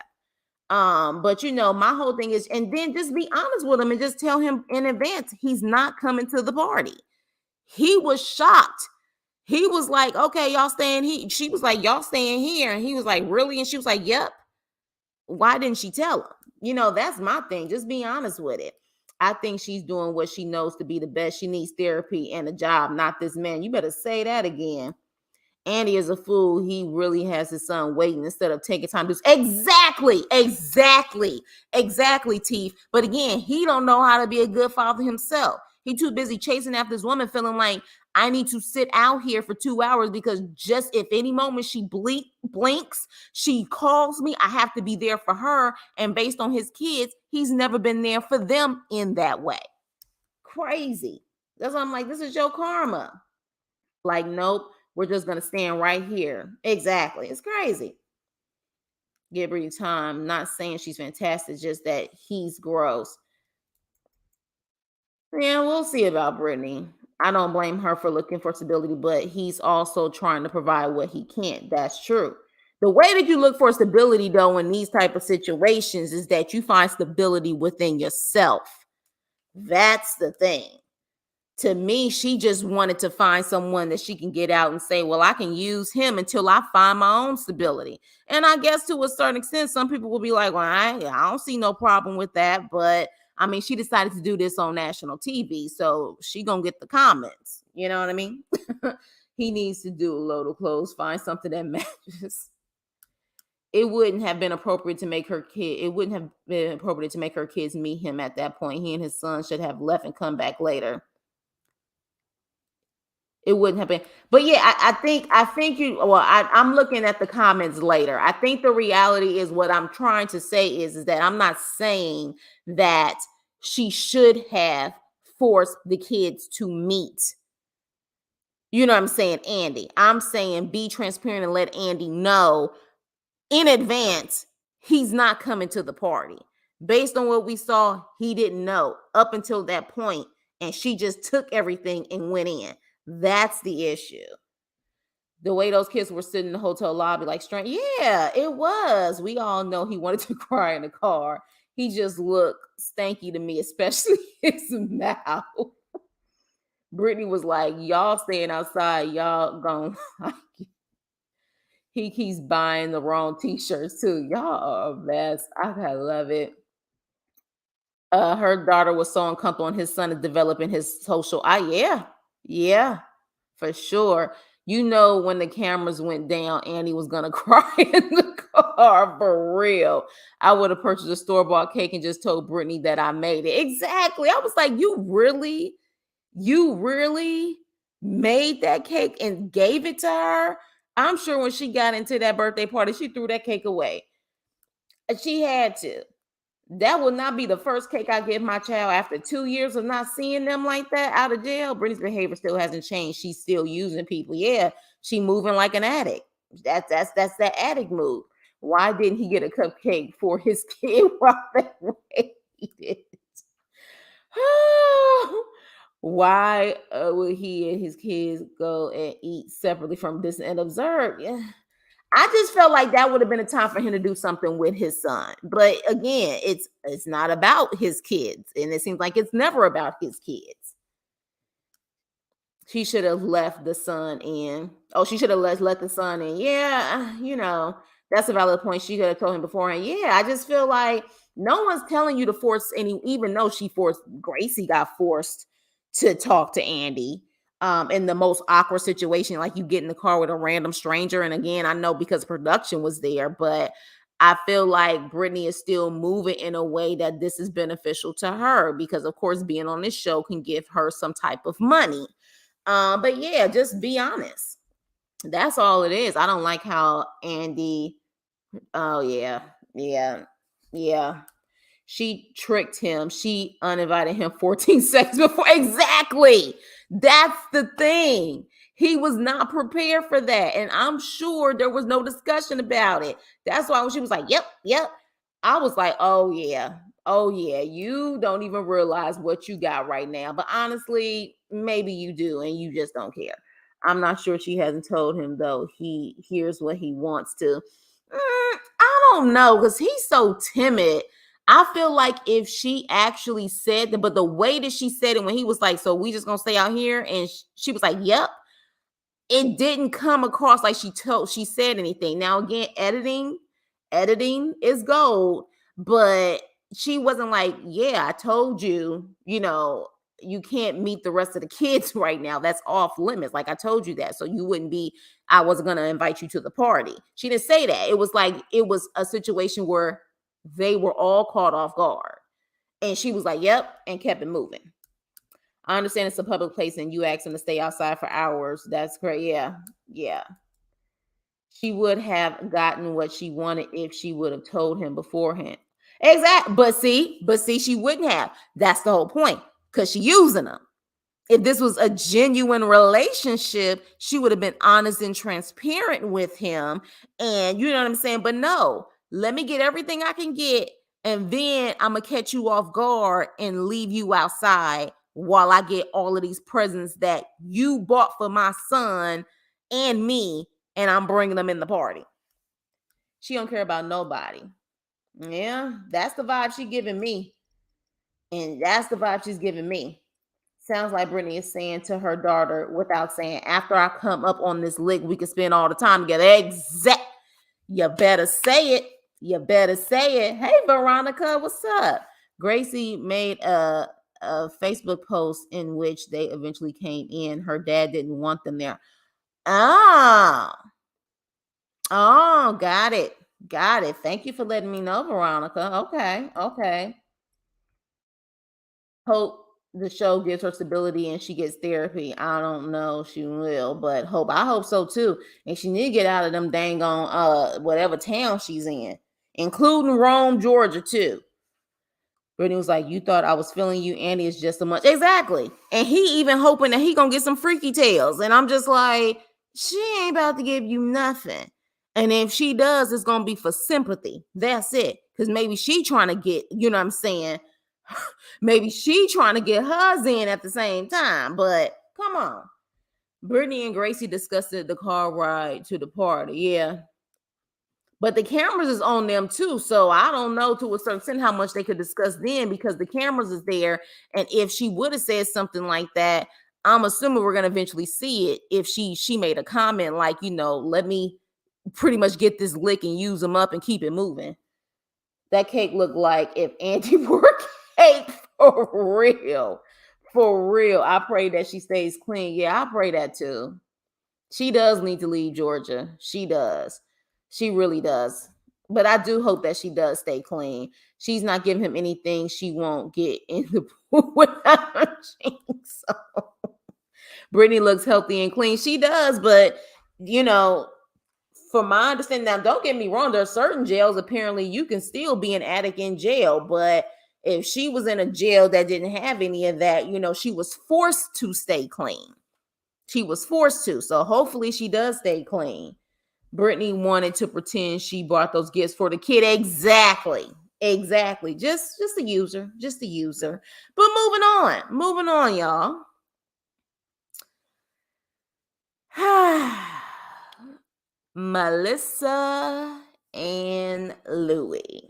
But my whole thing is, and then just be honest with him and just tell him in advance he's not coming to the party. He was shocked. He was like, okay, y'all staying here. She was like, y'all staying here. And he was like, really? And she was like, yep. Why didn't she tell him? That's my thing. Just be honest with it. I think she's doing what she knows to be the best. She needs therapy and a job, not this man. You better say that again. Andy is a fool. He really has his son waiting instead of taking time to do exactly, Teeth. But again, he don't know how to be a good father himself. He too busy chasing after this woman, feeling like I need to sit out here for 2 hours because just if any moment she blinks, she calls me. I have to be there for her. And based on his kids, he's never been there for them in that way. Crazy. That's why I'm like, this is your karma. Like, nope, we're just going to stand right here. Exactly. It's crazy. Give her time. Not saying she's fantastic, just that he's gross. Yeah, we'll see about Brittany. I don't blame her for looking for stability, but he's also trying to provide what he can't. That's true. The way that you look for stability, though, in these type of situations is that you find stability within yourself. That's the thing. To me, she just wanted to find someone that she can get out and say, well, I can use him until I find my own stability. And I guess to a certain extent, some people will be like, well, I don't see no problem with that. But I mean, she decided to do this on national TV, so she gonna get the comments. You know what I mean? He needs to do a load of clothes, find something that matches. It wouldn't have been appropriate to make her kid. It wouldn't have been appropriate to make her kids meet him at that point. He and his son should have left and come back later. It wouldn't have been. But yeah, I think you well, I'm looking at the comments later. I think the reality is what I'm trying to say is that I'm not saying that she should have forced the kids to meet. You know what I'm saying, Andy? I'm saying be transparent and let Andy know in advance he's not coming to the party. Based on what we saw, he didn't know up until that point, and she just took everything and went in. That's the issue. The way those kids were sitting in the hotel lobby, like strange. Yeah, it was. We all know he wanted to cry in the car. He just looked stanky to me, especially his mouth. Brittany was like, y'all staying outside, y'all gonna like it. He keeps buying the wrong t-shirts too. Y'all are a mess. I love it. Her daughter was so uncomfortable, and his son is developing his social. Yeah, yeah, for sure. You know, when the cameras went down, Annie was gonna cry in the car for real. I would have purchased a store bought cake and just told Brittany that I made it. Exactly. I was like, you really made that cake and gave it to her? I'm sure when she got into that birthday party, she threw that cake away. She had to. That will not be the first cake I give my child after 2 years of not seeing them like that out of jail. Brittany's behavior still hasn't changed. She's still using people. Yeah, she moving like an addict. That's that addict move. Why didn't he get a cupcake for his kid while they waited? Why would he and his kids go and eat separately from this and observe? Yeah. I just felt like that would have been a time for him to do something with his son. But again, it's not about his kids, and it seems like it's never about his kids. She should have left the son in. Oh, she should have let the son in. Yeah, that's a valid point. She could have told him beforehand. Yeah, I just feel like no one's telling you to force any, even though Gracie got forced to talk to Andy in the most awkward situation, like you get in the car with a random stranger. And again, I know because production was there, but I feel like Brittany is still moving in a way that this is beneficial to her because, of course, being on this show can give her some type of money. But yeah, just be honest. That's all it is. I don't like how Andy. Oh yeah, yeah, yeah. She tricked him. She uninvited him 14 seconds before. Exactly. That's the thing. He was not prepared for that. And I'm sure there was no discussion about it. That's why when she was like, yep, yep. I was like, oh, yeah. Oh, yeah. You don't even realize what you got right now. But honestly, maybe you do and you just don't care. I'm not sure she hasn't told him, though. Here's what he wants to. I don't know because he's so timid. I feel like if she actually said that, but the way that she said it when he was like, so we just gonna stay out here, and she was like, yep, it didn't come across like she said anything. Now again, editing is gold, but she wasn't like, yeah, I told you, you can't meet the rest of the kids right now. That's off limits. Like I told you that. So you wouldn't be, I wasn't going to invite you to the party. She didn't say that. It was like, it was a situation where they were all caught off guard. And she was like, yep, and kept it moving. I understand it's a public place and you asked him to stay outside for hours. That's great. Yeah. Yeah. She would have gotten what she wanted if she would have told him beforehand. Exactly. But see, she wouldn't have. That's the whole point. Because she using them. If this was a genuine relationship, she would have been honest and transparent with him. And you know what I'm saying? But no, let me get everything I can get. And then I'm going to catch you off guard and leave you outside while I get all of these presents that you bought for my son and me. And I'm bringing them in the party. She don't care about nobody. Yeah, that's the vibe she's giving me. And that's the vibe she's giving me. Sounds like Brittany is saying to her daughter without saying, after I come up on this lick, we can spend all the time together. Exact. You better say it. You better say it. Hey, Veronica, what's up? Gracie made a Facebook post in which they eventually came in. Her dad didn't want them there. Oh, got it. Got it. Thank you for letting me know, Veronica. Okay. Hope the show gives her stability and she gets therapy. I don't know she will, but I hope so too. And she need to get out of them dang on whatever town she's in, including Rome, Georgia too. Brittany was like, you thought I was feeling you, Andy is just a much. Exactly. And he even hoping that he gonna get some freaky tales. And I'm just like, she ain't about to give you nothing. And if she does, it's gonna be for sympathy. That's it. Because maybe she trying to get, you know what I'm saying? Maybe she trying to get hers in at the same time. But come on. Brittany and Gracie discussed the car ride to the party. Yeah. But the cameras is on them too. So I don't know to a certain extent how much they could discuss then because the cameras is there. And if she would have said something like that, I'm assuming we're gonna eventually see it. If she made a comment like, let me pretty much get this lick and use them up and keep it moving. That cake looked like if Andy were Like, for real. For real. I pray that she stays clean. Yeah, I pray that too. She does need to leave Georgia. She does. She really does. But I do hope that she does stay clean. She's not giving him anything she won't get in the pool without her cheeks. So Brittany looks healthy and clean. She does, but you know, from my understanding, now don't get me wrong, there are certain jails apparently you can still be an addict in jail, but if she was in a jail that didn't have any of that, she was forced to stay clean. She was forced to. So hopefully she does stay clean. Brittany wanted to pretend she bought those gifts for the kid. Exactly. Exactly. Just a user. Just a user. But moving on. Moving on, y'all. Melissa and Louie.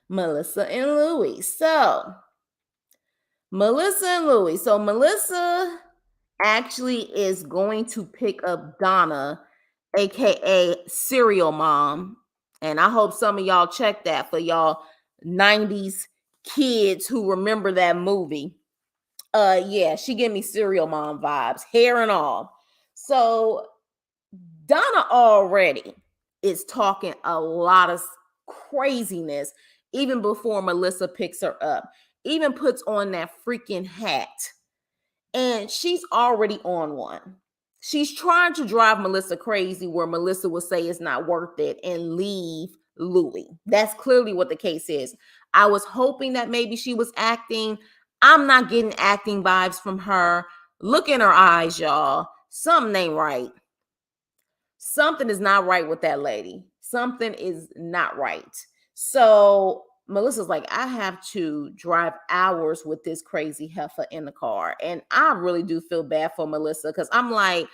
Melissa and Louie. So Melissa actually is going to pick up Donna, aka Serial Mom. And I hope some of y'all check that for y'all 90s kids who remember that movie. Yeah, she gave me Serial Mom vibes, hair and all. So Donna already is talking a lot of craziness even before Melissa picks her up, even puts on that freaking hat. And she's already on one. She's trying to drive Melissa crazy where Melissa will say it's not worth it and leave Louie. That's clearly what the case is. I was hoping that maybe she was acting. I'm not getting acting vibes from her. Look in her eyes, y'all. Something ain't right. Something is not right with that lady. Something is not right. So Melissa's like, I have to drive hours with this crazy heifer in the car. And I really do feel bad for Melissa because I'm like,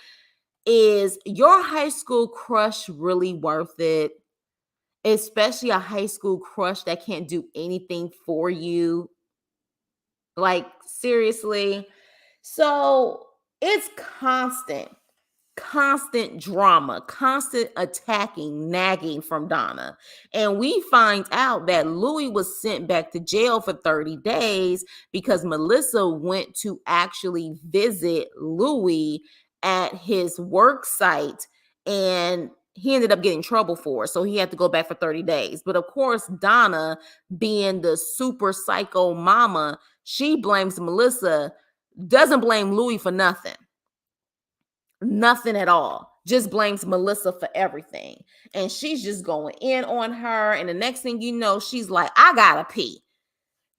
is your high school crush really worth it? Especially a high school crush that can't do anything for you. Like, seriously. So it's constant drama, constant attacking, nagging from Donna. And we find out that Louie was sent back to jail for 30 days because Melissa went to actually visit Louie at his work site and he ended up getting in trouble for it. So he had to go back for 30 days. But of course, Donna, being the super psycho mama, she blames Melissa, doesn't blame Louie for nothing. Nothing at all. Just blames Melissa for everything. And she's just going in on her. And the next thing you know, she's like, I gotta pee.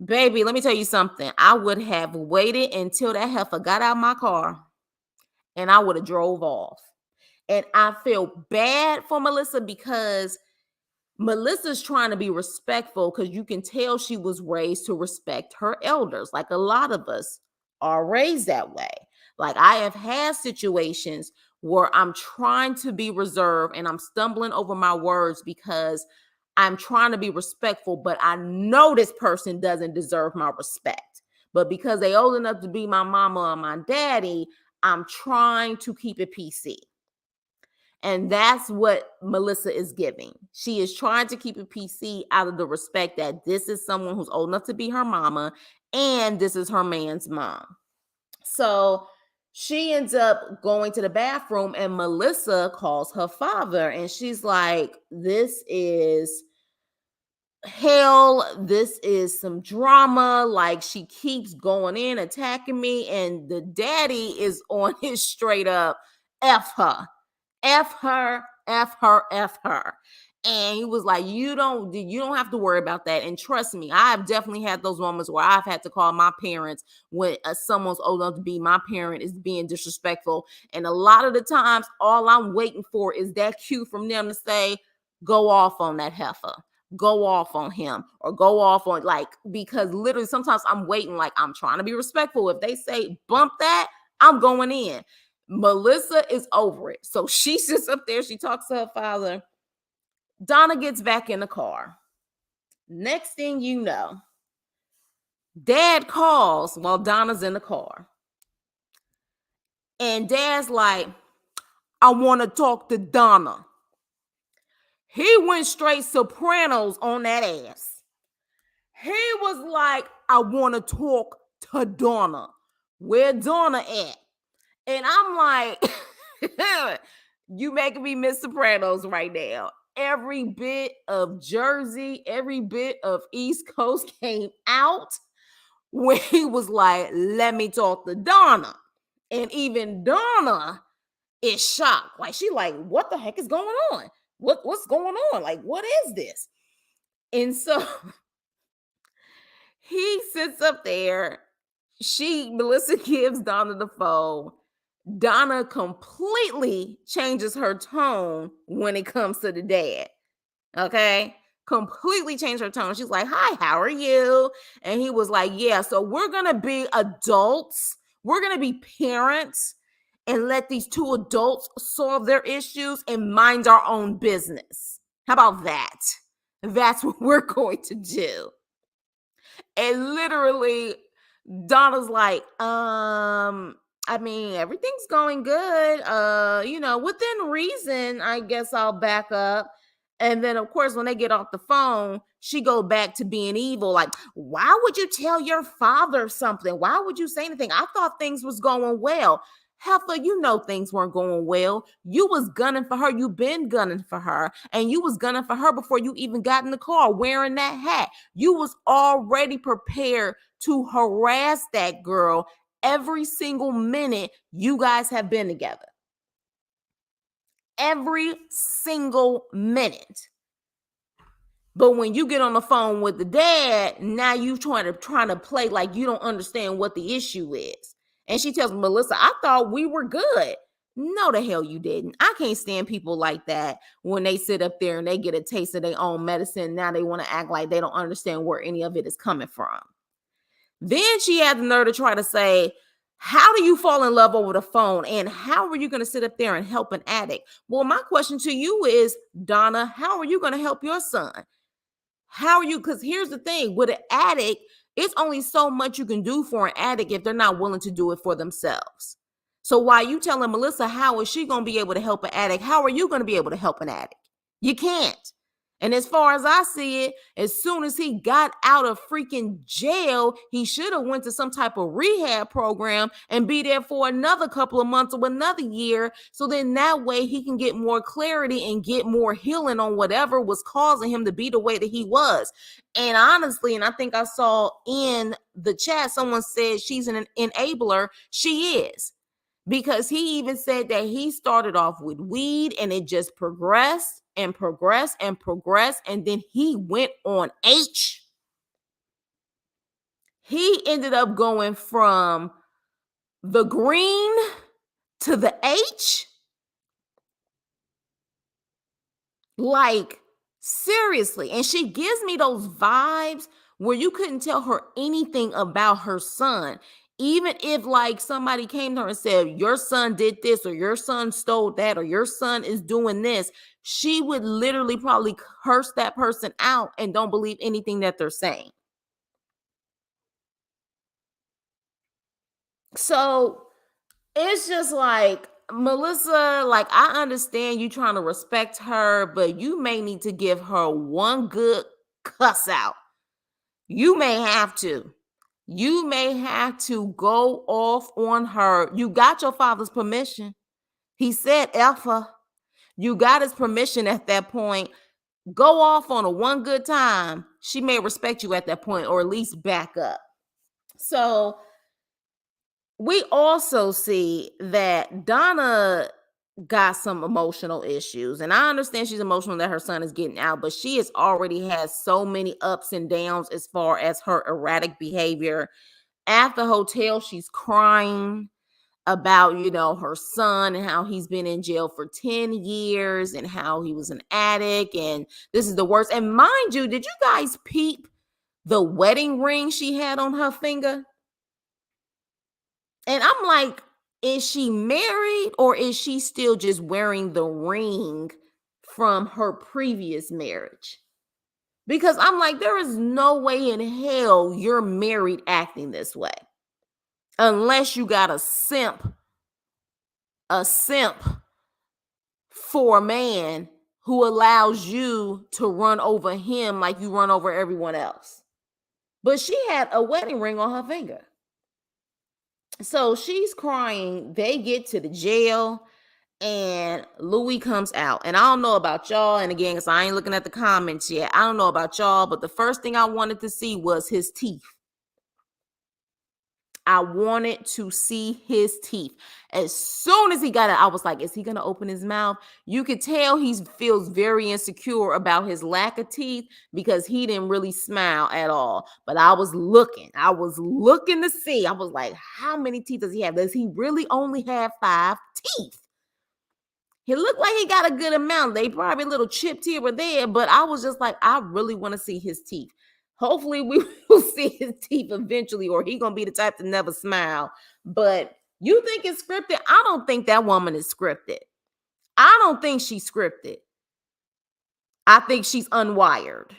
Baby, let me tell you something. I would have waited until that heifer got out of my car and I would have drove off. And I feel bad for Melissa because Melissa's trying to be respectful because you can tell she was raised to respect her elders. Like a lot of us are raised that way. Like I have had situations where I'm trying to be reserved and I'm stumbling over my words because I'm trying to be respectful, but I know this person doesn't deserve my respect. But because they old enough to be my mama or my daddy, I'm trying to keep it PC. And that's what Melissa is giving. She is trying to keep it PC out of the respect that this is someone who's old enough to be her mama and this is her man's mom. So she ends up going to the bathroom and Melissa calls her father and she's like, this is hell. This is some drama. Like she keeps going in, attacking me. And the daddy is on his straight up F her. F her, F her, F her. And he was like, you don't have to worry about that. And trust me, I've definitely had those moments where I've had to call my parents when someone's old enough to be my parent is being disrespectful. And a lot of the times, all I'm waiting for is that cue from them to say, go off on that heifer. Go off on him or go off on because literally sometimes I'm waiting, like I'm trying to be respectful. If they say bump that, I'm going in. Melissa is over it. So she sits up there. She talks to her father. Donna gets back in the car. Next thing you know, Dad calls while Donna's in the car. And Dad's like, I want to talk to Donna. He went straight Sopranos on that ass. He was like, I want to talk to Donna. Where Donna at? And I'm like, you making me miss Sopranos right now. Every bit of Jersey, every bit of East Coast came out when he was like, let me talk to Donna. And even Donna is shocked. Like, she like, what the heck is going on? What's going on? Like, what is this? And so he sits up there. Melissa gives Donna the phone. Donna completely changes her tone when it comes to the dad. Okay. Completely changed her tone. She's like, hi, how are you? And he was like, yeah, so we're going to be adults. We're going to be parents and let these two adults solve their issues and mind our own business. How about that? That's what we're going to do. And literally, Donna's like, I mean, everything's going good. Within reason, I guess I'll back up. And then, of course, when they get off the phone, she go back to being evil. Like, why would you tell your father something? Why would you say anything? I thought things was going well. Heifer, you know things weren't going well. You was gunning for her. You been gunning for her. And you was gunning for her before you even got in the car wearing that hat. You was already prepared to harass that girl every single minute you guys have been together. Every single minute. But when you get on the phone with the dad, now you trying to play like you don't understand what the issue is. And she tells Melissa, I thought we were good. No, the hell you didn't. I can't stand people like that when they sit up there and they get a taste of their own medicine. Now they want to act like they don't understand where any of it is coming from. Then she had the nerve to try to say, how do you fall in love over the phone? And how are you going to sit up there and help an addict? Well, my question to you is, Donna, how are you going to help your son? How are you? Because here's the thing, with an addict, it's only so much you can do for an addict if they're not willing to do it for themselves. So while you telling Melissa, how is she going to be able to help an addict? How are you going to be able to help an addict? You can't. And as far as I see it, as soon as he got out of freaking jail, he should have went to some type of rehab program and be there for another couple of months or another year. So then that way he can get more clarity and get more healing on whatever was causing him to be the way that he was. And honestly, and I think I saw in the chat, someone said she's an enabler. She is. Because he even said that he started off with weed and it just progressed and progressed and progressed. And then he went on H. He ended up going from the green to the H. Like, seriously. And she gives me those vibes where you couldn't tell her anything about her son. Even if like somebody came to her and said, your son did this or your son stole that or your son is doing this, she would literally probably curse that person out and don't believe anything that they're saying. So it's just like, Melissa, like, I understand you trying to respect her, but you may need to give her one good cuss out. You may have to. You may have to go off on her. You got your father's permission. He said, Alpha. You got his permission at that point. Go off on a one good time. She may respect you at that point, or at least back up. So we also see that Donna got some emotional issues. And I understand she's emotional that her son is getting out, but she has already had so many ups and downs as far as her erratic behavior. At the hotel, she's crying about, her son and how he's been in jail for 10 years and how he was an addict. And this is the worst. And mind you, did you guys peep the wedding ring she had on her finger? And I'm like, is she married or is she still just wearing the ring from her previous marriage? Because I'm like, there is no way in hell you're married acting this way. Unless you got a simp for a man who allows you to run over him like you run over everyone else. but she had a wedding ring on her finger. So she's crying. They get to the jail and Louie comes out. And I don't know about y'all. And again, because I ain't looking at the comments yet, I don't know about y'all, but the first thing I wanted to see was his teeth. I wanted to see his teeth. As soon as he got it, I was like, is he going to open his mouth? You could tell he feels very insecure about his lack of teeth because he didn't really smile at all. But I was looking to see. I was like, how many teeth does he have? Does he really only have 5 teeth? He looked like he got a good amount. They probably a little chipped here or there, but I was just like, I really want to see his teeth. Hopefully we will see his teeth eventually, or he gonna be the type to never smile. But you think it's scripted? I don't think that woman is scripted. I don't think she's scripted. I think she's unwired.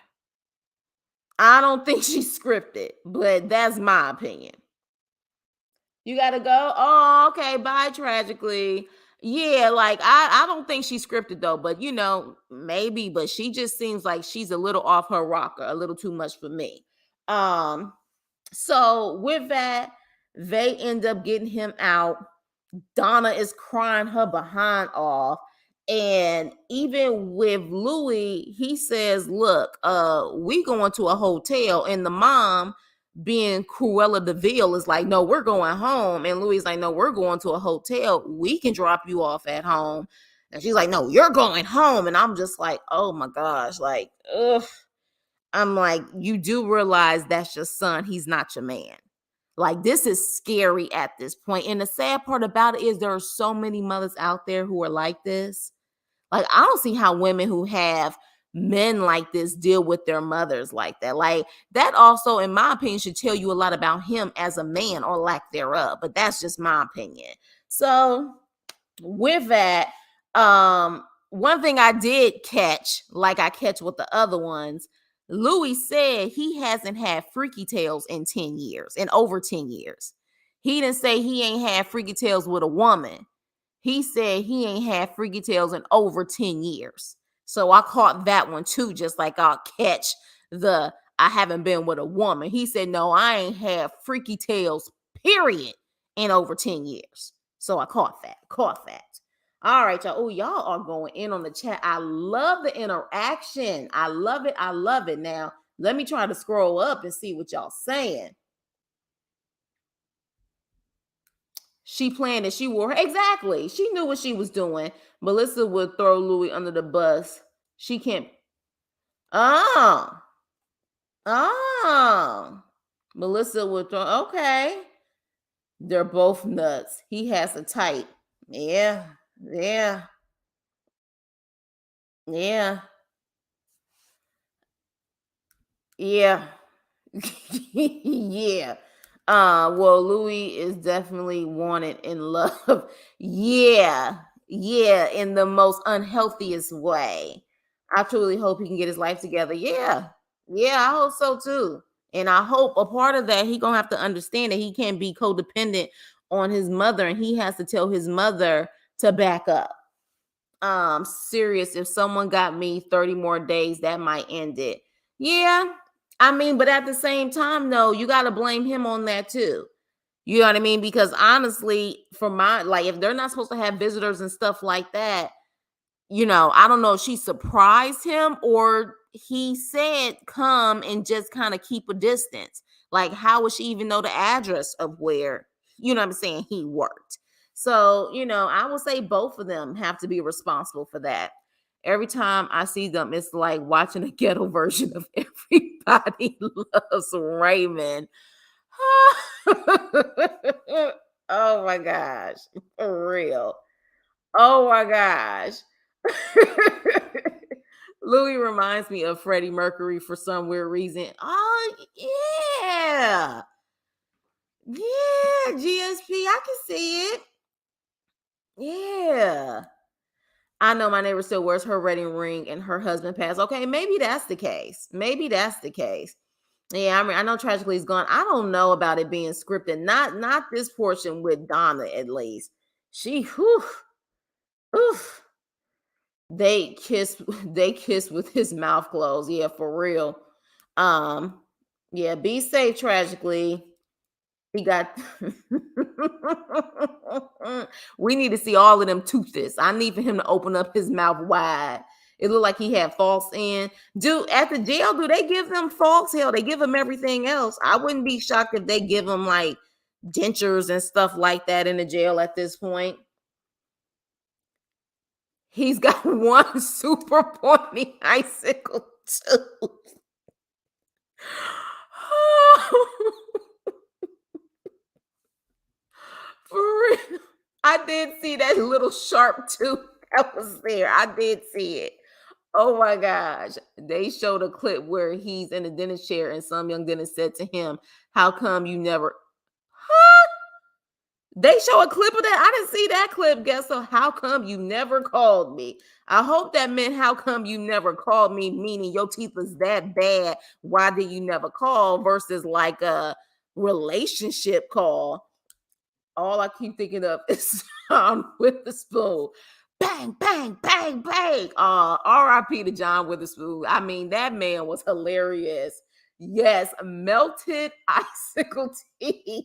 I don't think she's scripted, but that's my opinion. You gotta go. Oh, okay. Bye, tragically. Yeah, like I don't think she's scripted though, but maybe, but she just seems like she's a little off her rocker, a little too much for me. Um, so with that, they end up getting him out. Donna is crying her behind off. And even with Louie, he says, look, we going to a hotel, and the mom being Cruella de Vil is like, no, we're going home. And Louie's like, no, we're going to a hotel. We can drop you off at home. And she's like, no, you're going home. And I'm just like, oh my gosh, like, ugh. I'm like, you do realize that's your son. He's not your man. Like, this is scary at this point. And the sad part about it is there are so many mothers out there who are like this. Like, I don't see how women who have men like this deal with their mothers like that. Like, that also, in my opinion, should tell you a lot about him as a man or lack thereof. But that's just my opinion. So with that, one thing I did catch, like I catch with the other ones, Louie said he hasn't had freaky tales in 10 years, in over 10 years. He didn't say he ain't had freaky tales with a woman. He said he ain't had freaky tales in over 10 years. So I caught that one too, just like I'll catch the I haven't been with a woman. He said, no, I ain't had freaky tales, period, in over 10 years. So I caught that. All right, y'all. Oh, y'all are going in on the chat. I love the interaction. I love it. Now, let me try to scroll up and see what y'all saying. She planned it. She wore her. Exactly. She knew what she was doing. Melissa would throw Louie under the bus. She can't. Oh. Melissa would throw. Okay. They're both nuts. He has a type. Yeah. Yeah. Yeah. Well, Louie is definitely wanted in love. Yeah, in the most unhealthiest way. I truly hope he can get his life together. Yeah, I hope so too. And I hope a part of that, he gonna have to understand that he can't be codependent on his mother, and he has to tell his mother to back up. Serious, if someone got me 30 more days, that might end it. Yeah, I mean, but at the same time, though, you got to blame him on that too. You know what I mean? Because honestly, for my, like, if they're not supposed to have visitors and stuff like that, I don't know if she surprised him or he said come and just kind of keep a distance. Like, how would she even know the address of where, what I'm saying, he worked? So, I would say both of them have to be responsible for that. Every time I see them, it's like watching a ghetto version of Everybody Loves Raymond. Oh my gosh, for real. Oh my gosh. Louis reminds me of Freddie Mercury for some weird reason. Oh, yeah. Yeah, GSP. I can see it. Yeah. I know my neighbor still wears her wedding ring and her husband passed. Okay, maybe that's the case. Yeah, I mean, I know tragically he's gone. I don't know about it being scripted. Not this portion with Donna, at least. She, whew, oof. They kiss with his mouth closed. Yeah, for real. Um, Yeah, be safe, tragically. He got we need to see all of them toothless. I need for him to open up his mouth wide. It looked like he had false in. Dude, at the jail, do they give them false? Hell, they give him everything else. I wouldn't be shocked if they give him like dentures and stuff like that in the jail at this point. He's got one super pointy icicle tooth. For real. I did see that little sharp tooth that was there. I did see it. Oh my gosh. They showed a clip where he's in a dentist chair and some young dentist said to him, "How come you never?" Huh? They show a clip of that. I didn't see that clip. Guess so. How come you never called me? I hope that meant how come you never called me, meaning your teeth was that bad. Why did you never call? Versus like a relationship call. All I keep thinking of is with the spoon. Bang, bang, bang, bang. R.I.P. to John Witherspoon. I mean, that man was hilarious. Yes, melted icicle teeth.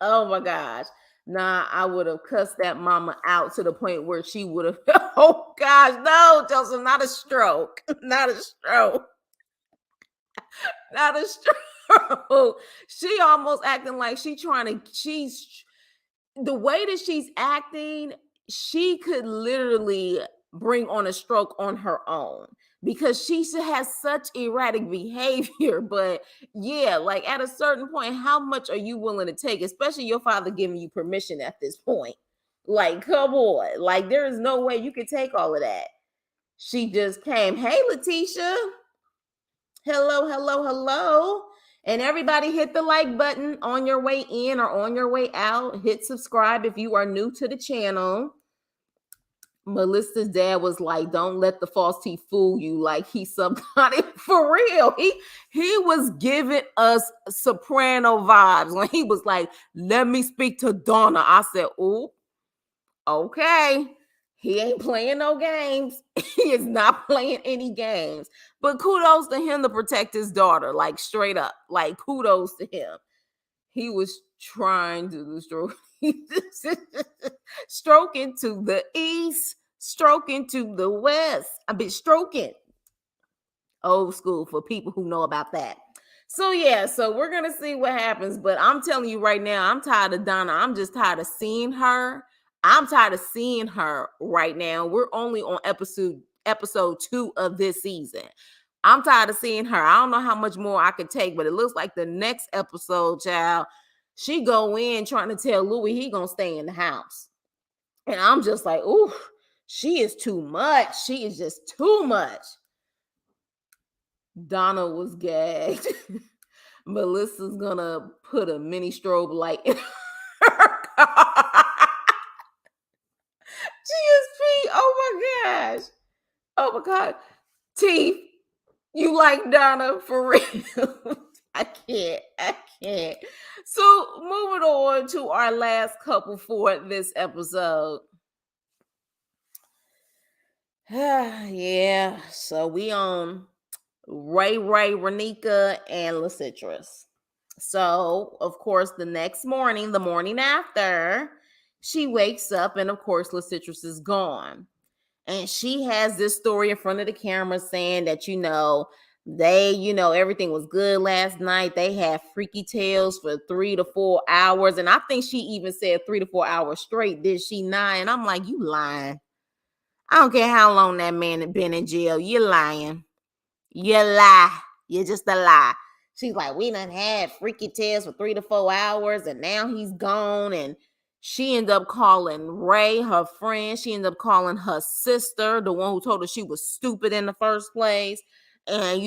Oh my gosh. Nah, I would have cussed that mama out to the point where she would have. Oh gosh, no, Joseph, not a stroke. Not a stroke. Not a stroke. She almost acting like she's the way that she's acting, she could literally bring on a stroke on her own because has such erratic behavior. But yeah, like at a certain point, how much are you willing to take, especially your father giving you permission at this point? Like, come on. Like, there is no way you could take all of that. She just came, "Hey, Letitia. Hello, hello, hello." And everybody hit the like button on your way in or on your way out. Hit subscribe if you are new to the channel. Melissa's dad was like, "Don't let the false teeth fool you." Like he's somebody for real. He was giving us soprano vibes when he was like, "Let me speak to Donna." I said, "Ooh, okay." He ain't playing no games. He is not playing any games. But kudos to him to protect his daughter, like straight up. Like kudos to him. He was trying to stroke, stroking to the east, stroking to the west. I've been stroking. Old school for people who know about that. So yeah, so we're gonna see what happens. But I'm telling you right now, I'm tired of Donna. I'm just tired of seeing her. I'm tired of seeing her right now. We're only on episode 2 of this season. I'm tired of seeing her. I don't know how much more I could take, but it looks like the next episode, child, she go in trying to tell Louie he gonna stay in the house. And I'm just like, ooh, she is too much. She is just too much. Donna was gagged. Melissa's gonna put a mini strobe light in her car. GSP. Oh my gosh. Oh my God. Teeth. You like Donna for real? I can't. I can't. So moving on to our last couple for this episode. Yeah. So we on Ray, Ranika, and LaCitrus. So, of course, the next morning, the morning after, she wakes up, and of course, LaCitrus is gone. And she has this story in front of the camera saying that, everything was good last night. They had freaky tales for 3 to 4 hours. And I think she even said 3 to 4 hours straight, did she not? And I'm like, you lying. I don't care how long that man had been in jail. You're lying. You lie. You're just a lie. She's like, we done had freaky tales for 3 to 4 hours, and now he's gone. And she ended up calling Ray, her friend. She ended up calling her sister, the one who told her she was stupid in the first place. And,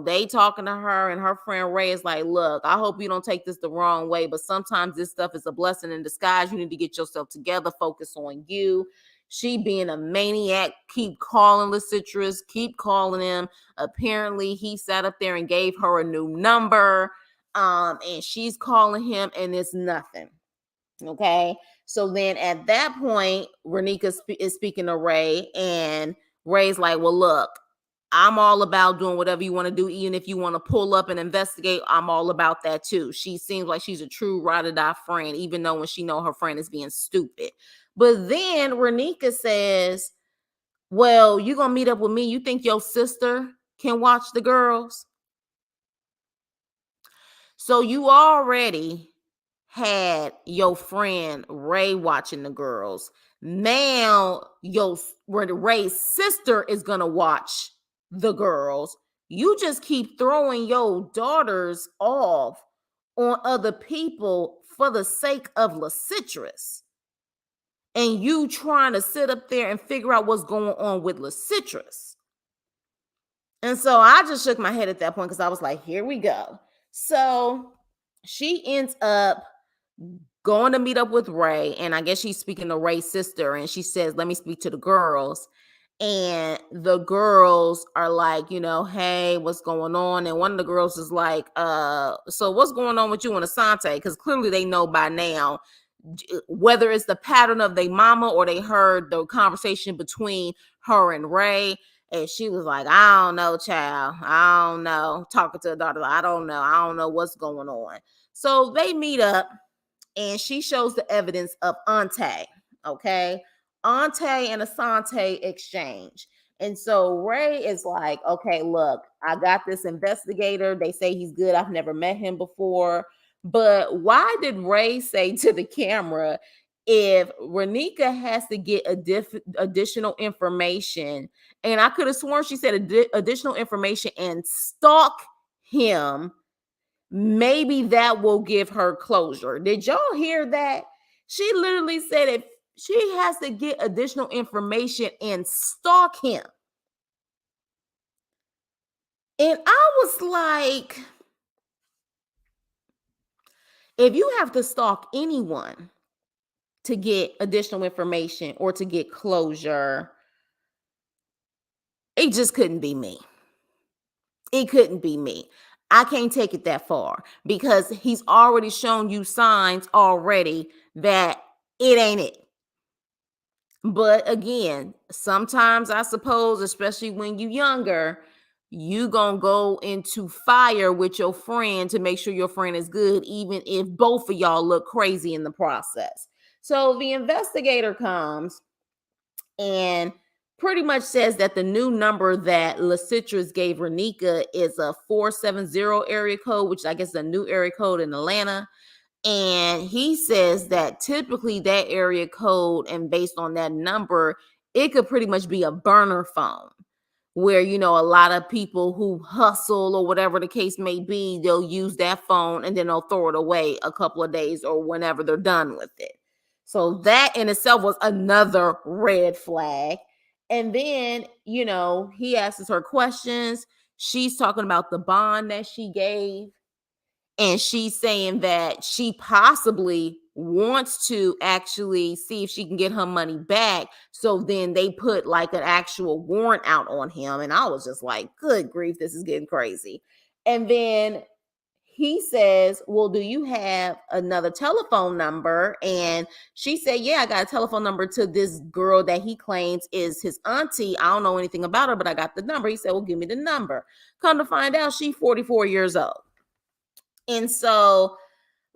they talking to her, and her friend Ray is like, look, I hope you don't take this the wrong way, but sometimes this stuff is a blessing in disguise. You need to get yourself together, focus on you. She being a maniac, keep calling LaCitrus, keep calling him. Apparently, he sat up there and gave her a new number. And she's calling him, and it's nothing. Okay. So then at that point, Ranika is speaking to Ray, and Ray's like, well, look, I'm all about doing whatever you want to do, even if you want to pull up and investigate. I'm all about that too. She seems like she's a true ride or die friend, even though when she know her friend is being stupid. But then Ranika says, "Well, you gonna meet up with me? You think your sister can watch the girls? So you already had your friend Ray watching the girls. Now Ray's sister is gonna watch the girls. You just keep throwing your daughters off on other people for the sake of LaCitrus. And you trying to sit up there and figure out what's going on with LaCitrus." And so I just shook my head at that point because I was like, here we go. So she ends up going to meet up with Ray, and I guess she's speaking to Ray's sister, and she says, "Let me speak to the girls." And the girls are like, "Hey, what's going on?" And one of the girls is like, "So what's going on with you and Asante?" Because clearly they know by now whether it's the pattern of their mama or they heard the conversation between her and Ray. And she was like, "I don't know, child. I don't know." Talking to her daughter, like, I don't know. I don't know what's going on. So they meet up, and she shows the evidence of Ante. Okay. Ante and Asante exchange. And so Ray is like, "Okay, look, I got this investigator. They say he's good. I've never met him before." But why did Ray say to the camera, if Ranika has to get additional information, and I could have sworn she said additional information and stalk him, maybe that will give her closure. Did y'all hear that? She literally said if she has to get additional information and stalk him. And I was like, if you have to stalk anyone to get additional information or to get closure, it just couldn't be me. It couldn't be me. I can't take it that far because he's already shown you signs already that it ain't it. But again, sometimes I suppose, especially when you younger, you gonna go into fire with your friend to make sure your friend is good, even if both of y'all look crazy in the process. So the investigator comes and pretty much says that the new number that LaCitrus gave Ranika is a 470 area code, which I guess is a new area code in Atlanta. And he says that typically that area code, and based on that number, it could pretty much be a burner phone where, a lot of people who hustle or whatever the case may be, they'll use that phone and then they'll throw it away a couple of days or whenever they're done with it. So that in itself was another red flag. And then, he asks her questions. She's talking about the bond that she gave. And she's saying that she possibly wants to actually see if she can get her money back. So then they put like an actual warrant out on him. And I was just like, good grief, this is getting crazy. And then he says, "Well, do you have another telephone number?" And she said, "Yeah, I got a telephone number to this girl that he claims is his auntie. I don't know anything about her, but I got the number." He said, "Well, give me the number." Come to find out, she's 44 years old. And so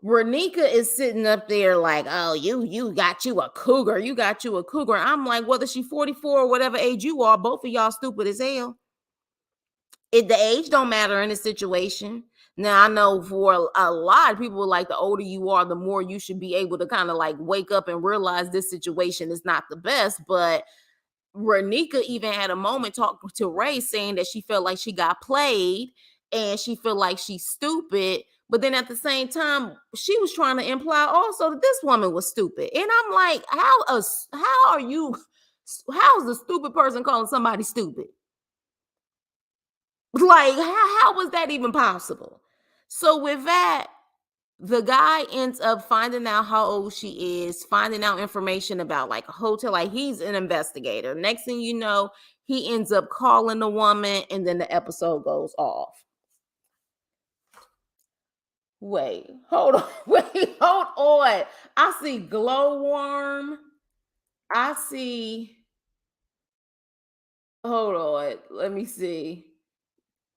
Ranika is sitting up there like, "Oh, you got you a cougar. You got you a cougar." I'm like, whether she's 44 or whatever age you are, both of y'all stupid as hell. The age don't matter in this situation. Now, I know for a lot of people, like the older you are, the more you should be able to kind of like wake up and realize this situation is not the best. But Ranika even had a moment talking to Ray saying that she felt like she got played and she felt like she's stupid. But then at the same time, she was trying to imply also that this woman was stupid. And I'm like, how are you? How is a stupid person calling somebody stupid? Like, how was that even possible? So with that, the guy ends up finding out how old she is, finding out information about like a hotel. Like, he's an investigator. Next thing you know, he ends up calling the woman, and then the episode goes off. Wait, hold on. Wait, hold on. I see glowworm. I see Hold on. Let me see.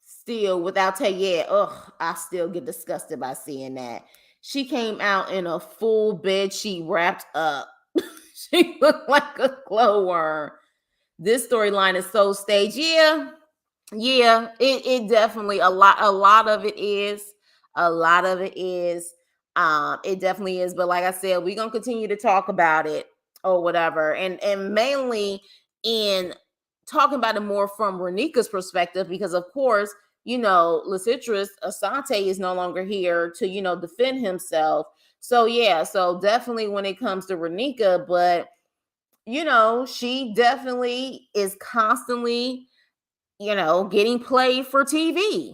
Still without taking, yeah, ugh, I still get disgusted by seeing that. She came out in a full bed sheet wrapped up. She looked like a glowworm. This storyline is so staged. Yeah, yeah, it definitely a lot of it is. A lot of it is. It definitely is. But like I said, we're gonna continue to talk about it or whatever. And mainly in talking about it more from Ranika's perspective, because of course, LaCitrus Asante is no longer here to, defend himself. So yeah, so definitely when it comes to Ranika, but she definitely is constantly getting played for TV.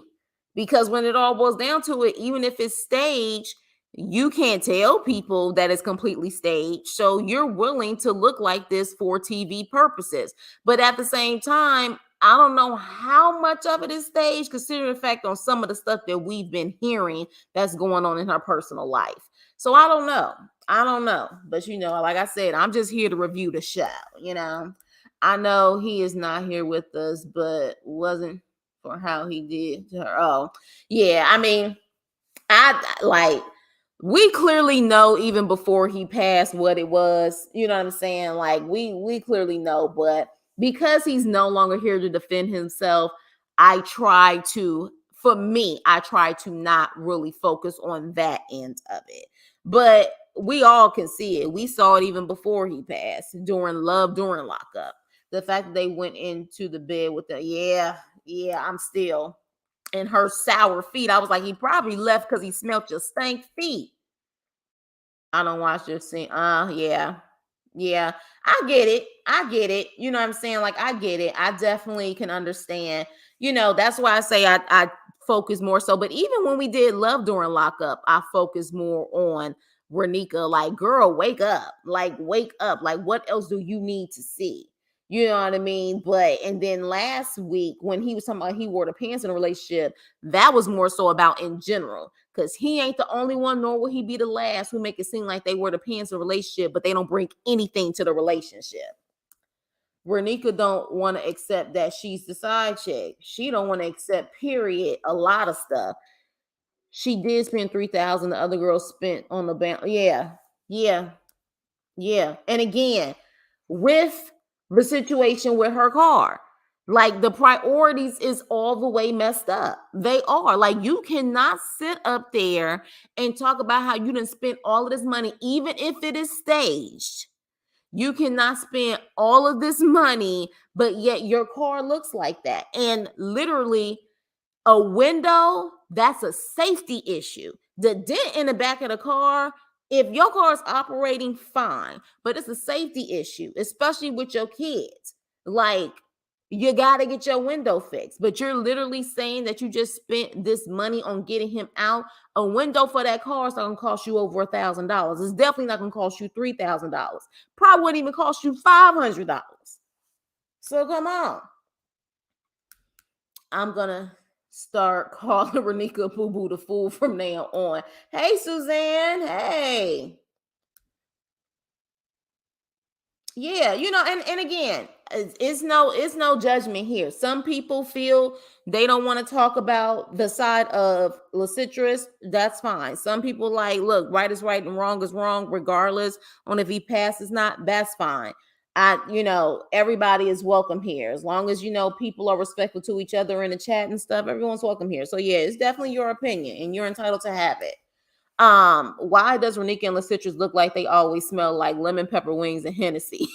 Because when it all boils down to it, even if it's staged, you can't tell people that it's completely staged. So you're willing to look like this for TV purposes. But at the same time, I don't know how much of it is staged, considering the fact on some of the stuff that we've been hearing that's going on in her personal life. So I don't know. I don't know. But like I said, I'm just here to review the show, you know. I know he is not here with us, but wasn't for how he did to her. Oh, yeah. I mean, I like we clearly know even before he passed what it was. You know what I'm saying? Like we clearly know, but because he's no longer here to defend himself, for me, I try to not really focus on that end of it. But we all can see it. We saw it even before he passed, during lockup. The fact that they went into the bed with the yeah, I'm still and her sour feet. I was like, he probably left because he smelt your stank feet. I don't watch your scene. Yeah. Yeah. I get it. I get it. You know what I'm saying? Like, I get it. I definitely can understand. That's why I say I focus more so. But even when we did Love During Lockup, I focus more on Ranika. Like, girl, wake up. Like, wake up. Like, what else do you need to see? You know what I mean? But and then last week when he was talking about he wore the pants in a relationship, that was more so about in general. Because he ain't the only one, nor will he be the last who make it seem like they wear the pants in a relationship, but they don't bring anything to the relationship. Renika don't want to accept that she's the side chick. She don't want to accept, period, a lot of stuff. She did spend 3,000. The other girl spent on the band. Yeah, yeah, yeah. And again, with the situation with her car, like the priorities is all the way messed up. They are. Like, you cannot sit up there and talk about how you didn't spend all of this money, even if it is staged. You cannot spend all of this money, but yet your car looks like that. And literally, a window, that's a safety issue. The dent in the back of the car, if your car is operating fine, but it's a safety issue, especially with your kids. Like, you got to get your window fixed, but you're literally saying that you just spent this money on getting him out. A window for that car is not going to cost you over $1,000. It's definitely not going to cost you $3,000. Probably wouldn't even cost you $500. So come on. I'm gonna start calling Ranika Poo Boo the fool from now on. Hey, Suzanne. Hey. Yeah, and again, it's no judgment here. Some people feel they don't want to talk about the side of LaCitrus. That's fine. Some people like, look, right is right and wrong is wrong, regardless on if he passes not. That's fine. Everybody is welcome here as long as people are respectful to each other in the chat and stuff. Everyone's welcome here. So yeah, it's definitely your opinion, and you're entitled to have it. Why does Ranika and LaCitrus look like they always smell like lemon pepper wings and Hennessy?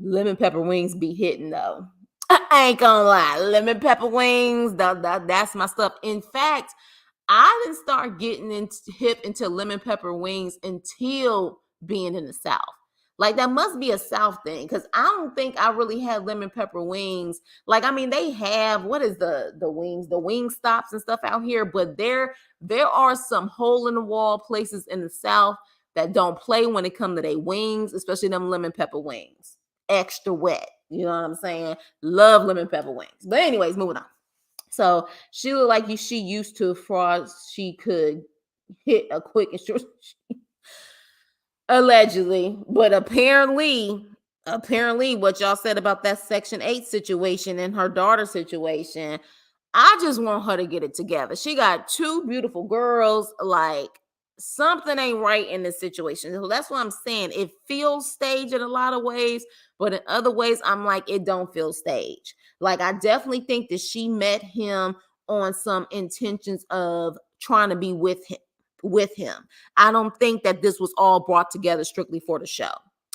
Lemon pepper wings be hitting though. I ain't gonna lie, lemon pepper wings, that's my stuff. In fact, I didn't start getting hip into lemon pepper wings until being in the South. Like, that must be a South thing, because I don't think I really had lemon pepper wings. Like, I mean, they have, what is the wings, the wing stops and stuff out here, but there are some hole in the wall places in the South that don't play when it comes to their wings, especially them lemon pepper wings. Extra wet. You know what I'm saying? Love lemon pepper wings. But anyways, moving on. So she looked like she used to fraud. She could hit a quick and short, allegedly, but apparently apparently what y'all said about that Section 8 situation and her daughter situation, I just want her to get it together. She got two beautiful girls. Like, something ain't right in this situation. So that's what I'm saying. It feels staged in a lot of ways, but in other ways, I'm like, it don't feel staged. Like, I definitely think that she met him on some intentions of trying to be with him. I don't think that this was all brought together strictly for the show.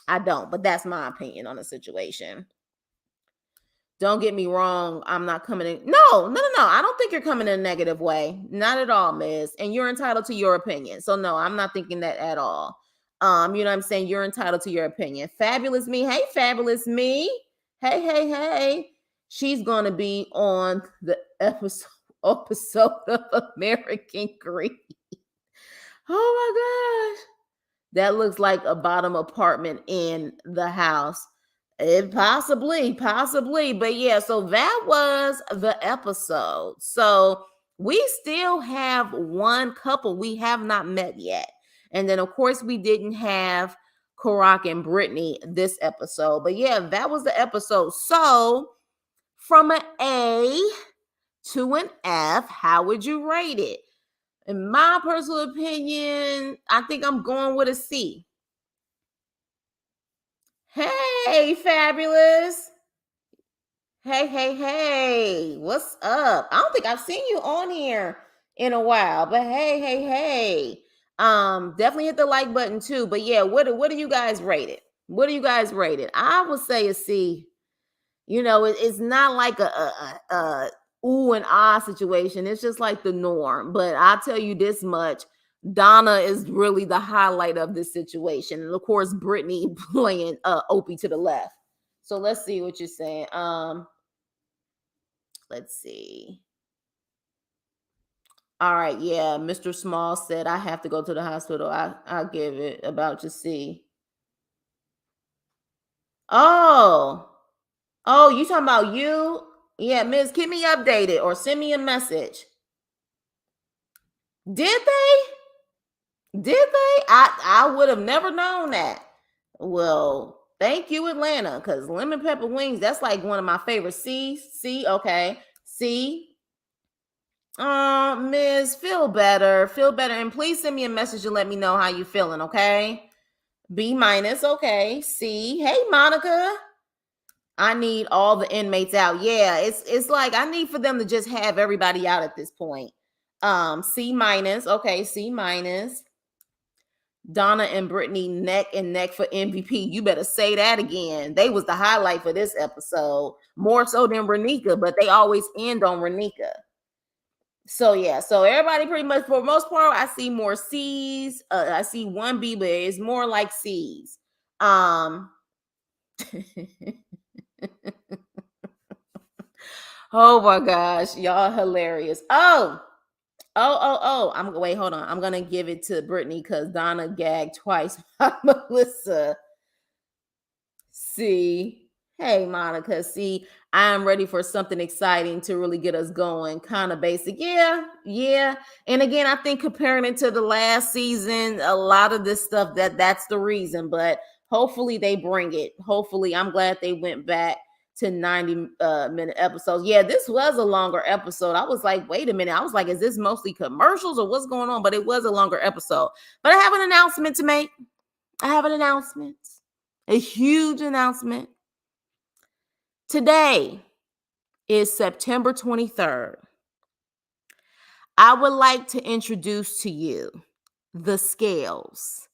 I don't, but that's my opinion on the situation. Don't get me wrong. I'm not coming in. No. I don't think you're coming in a negative way. Not at all, miss. And you're entitled to your opinion. So no, I'm not thinking that at all. You know what I'm saying? You're entitled to your opinion. Fabulous me. Hey, fabulous me. Hey. She's gonna be on the episode of American Greed. Oh my gosh. That looks like a bottom apartment in the house. It possibly. But yeah, so that was the episode. So we still have one couple we have not met yet. And then, of course, we didn't have Charae and Brittany this episode. But yeah, that was the episode. So from an A to an F, how would you rate it? In my personal opinion, I think I'm going with a C. Hey, fabulous. Hey. What's up? I don't think I've seen you on here in a while, but hey. Definitely hit the like button too. But yeah, what do you guys rate it? What do you guys rate it? I would say a C. It's not like a ooh and ah situation. It's just like the norm. But I'll tell you this much. Donna is really the highlight of this situation. And of course, Brittany playing Opie to the left. So let's see what you're saying. Let's see. All right, yeah. Mr. Small said I have to go to the hospital. I'll give it about to see. Oh, you talking about you? Yeah, Miss, keep me updated or send me a message. Did they? I would have never known that. Well, thank you, Atlanta, because lemon pepper wings, that's like one of my favorites. See, okay. See. Miss, feel better. And please send me a message and let me know how you feeling, okay? B minus, okay. C. Hey, Monica. I need all the inmates out. Yeah, it's like I need for them to just have everybody out at this point. C minus, okay, C minus. Donna and Brittany neck and neck for MVP. You better say that again. They was the highlight for this episode, more so than Ranika, but they always end on Ranika. So yeah, so everybody pretty much for the most part, I see more C's. I see one B, but it's more like C's. Oh my gosh, y'all hilarious. Oh. Wait, hold on. I'm gonna give it to Brittany because Donna gagged twice by Melissa. See, hey Monica. See, I'm ready for something exciting to really get us going. Kind of basic, yeah. And again, I think comparing it to the last season, a lot of this stuff that's the reason. But hopefully they bring it. Hopefully, I'm glad they went back to 90-minute episodes. Yeah, this was a longer episode. I was like, wait a minute. I was like, is this mostly commercials or what's going on? But it was a longer episode. But I have an announcement to make. A huge announcement. Today is September 23rd. I would like to introduce to you the scales.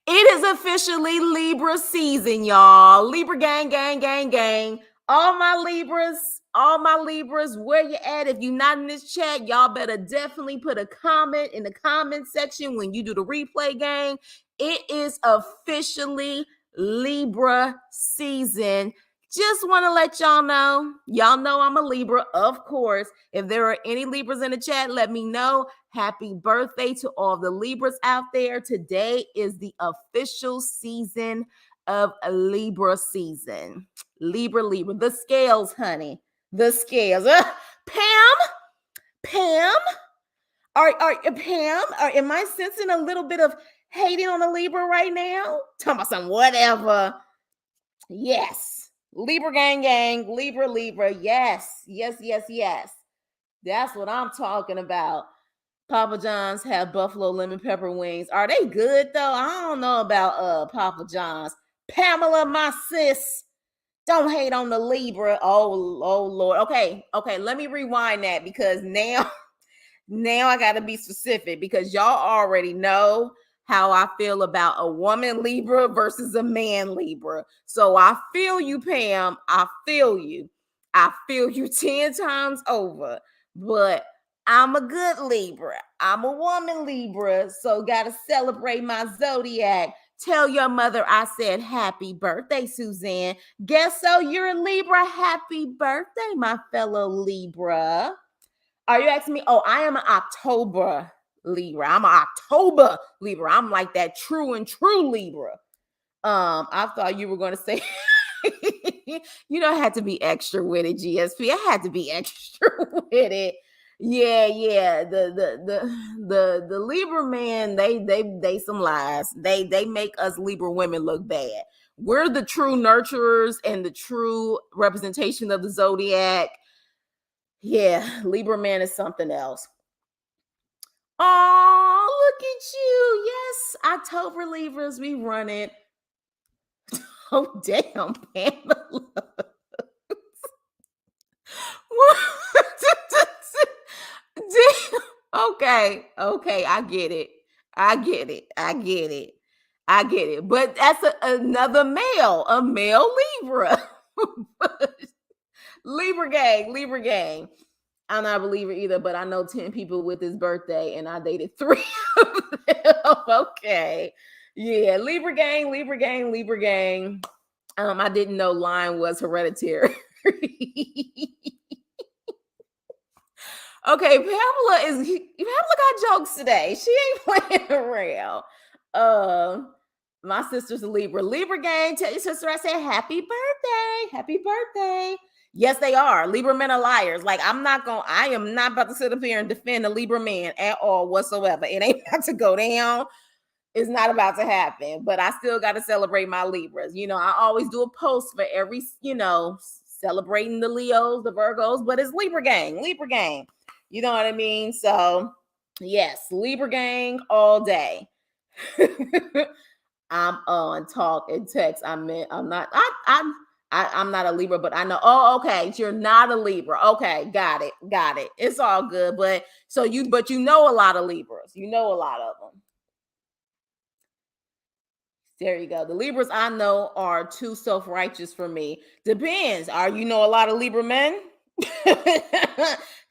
It is officially Libra season, y'all. Libra gang. All my Libras, where you at? If you're not in this chat, y'all better definitely put a comment in the comment section when you do the replay, gang. It is officially Libra season. Just want to let y'all know. Y'all know I'm a Libra, of course. If there are any Libras in the chat, let me know. Happy birthday to all the Libras out there. Today is the official season of Libra season. Libra. The scales, honey. The scales. Pam? Am I sensing a little bit of hating on a Libra right now? Talking about some whatever. Yes. Libra gang gang, Libra Libra. Yes. Yes, yes, yes. That's what I'm talking about. Papa John's have buffalo lemon pepper wings. Are they good though? I don't know about Papa John's. Pamela, my sis. Don't hate on the Libra. Oh Lord. Okay, let me rewind that because now I got to be specific because y'all already know how I feel about a woman Libra versus a man Libra. So I feel you, Pam. I feel you. I feel you 10 times over. But I'm a good Libra. I'm a woman Libra. So got to celebrate my zodiac. Tell your mother I said happy birthday, Suzanne. Guess so, you're a Libra. Happy birthday, my fellow Libra. Are you asking me? Oh, I am an October Libra. I'm an October Libra. I'm like that true and true Libra. I thought you were going to say, I had to be extra with it, GSP. I had to be extra with it. Yeah. The Libra man, they some lies. They make us Libra women look bad. We're the true nurturers and the true representation of the zodiac. Yeah, Libra man is something else. Oh, look at you. Yes, October Libras, we run it. Oh, damn, Pamela. Damn. Okay, I get it. But that's another male, a male Libra. Libra gang. I'm not a believer either, but I know 10 people with his birthday and I dated 3 of them. Okay. Yeah, Libra gang. I didn't know lying was hereditary. Okay, Pamela got jokes today. She ain't playing around. My sister's a Libra. Libra gang, tell your sister I said happy birthday. Happy birthday. Yes, they are. Libra men are liars. Like I am not about to sit up here and defend a Libra man at all whatsoever. It ain't about to go down. It's not about to happen. But I still got to celebrate my Libras. I always do a post for every, celebrating the Leos, the Virgos, but it's Libra gang. You know what I mean? So yes, Libra gang all day. I'm on talk and text. I'm not. I'm not a Libra, but I know. Oh, okay. You're not a Libra. Okay, got it. It's all good. But you know a lot of Libras. You know a lot of them. There you go. The Libras I know are too self-righteous for me. Depends. Are you know a lot of Libra men?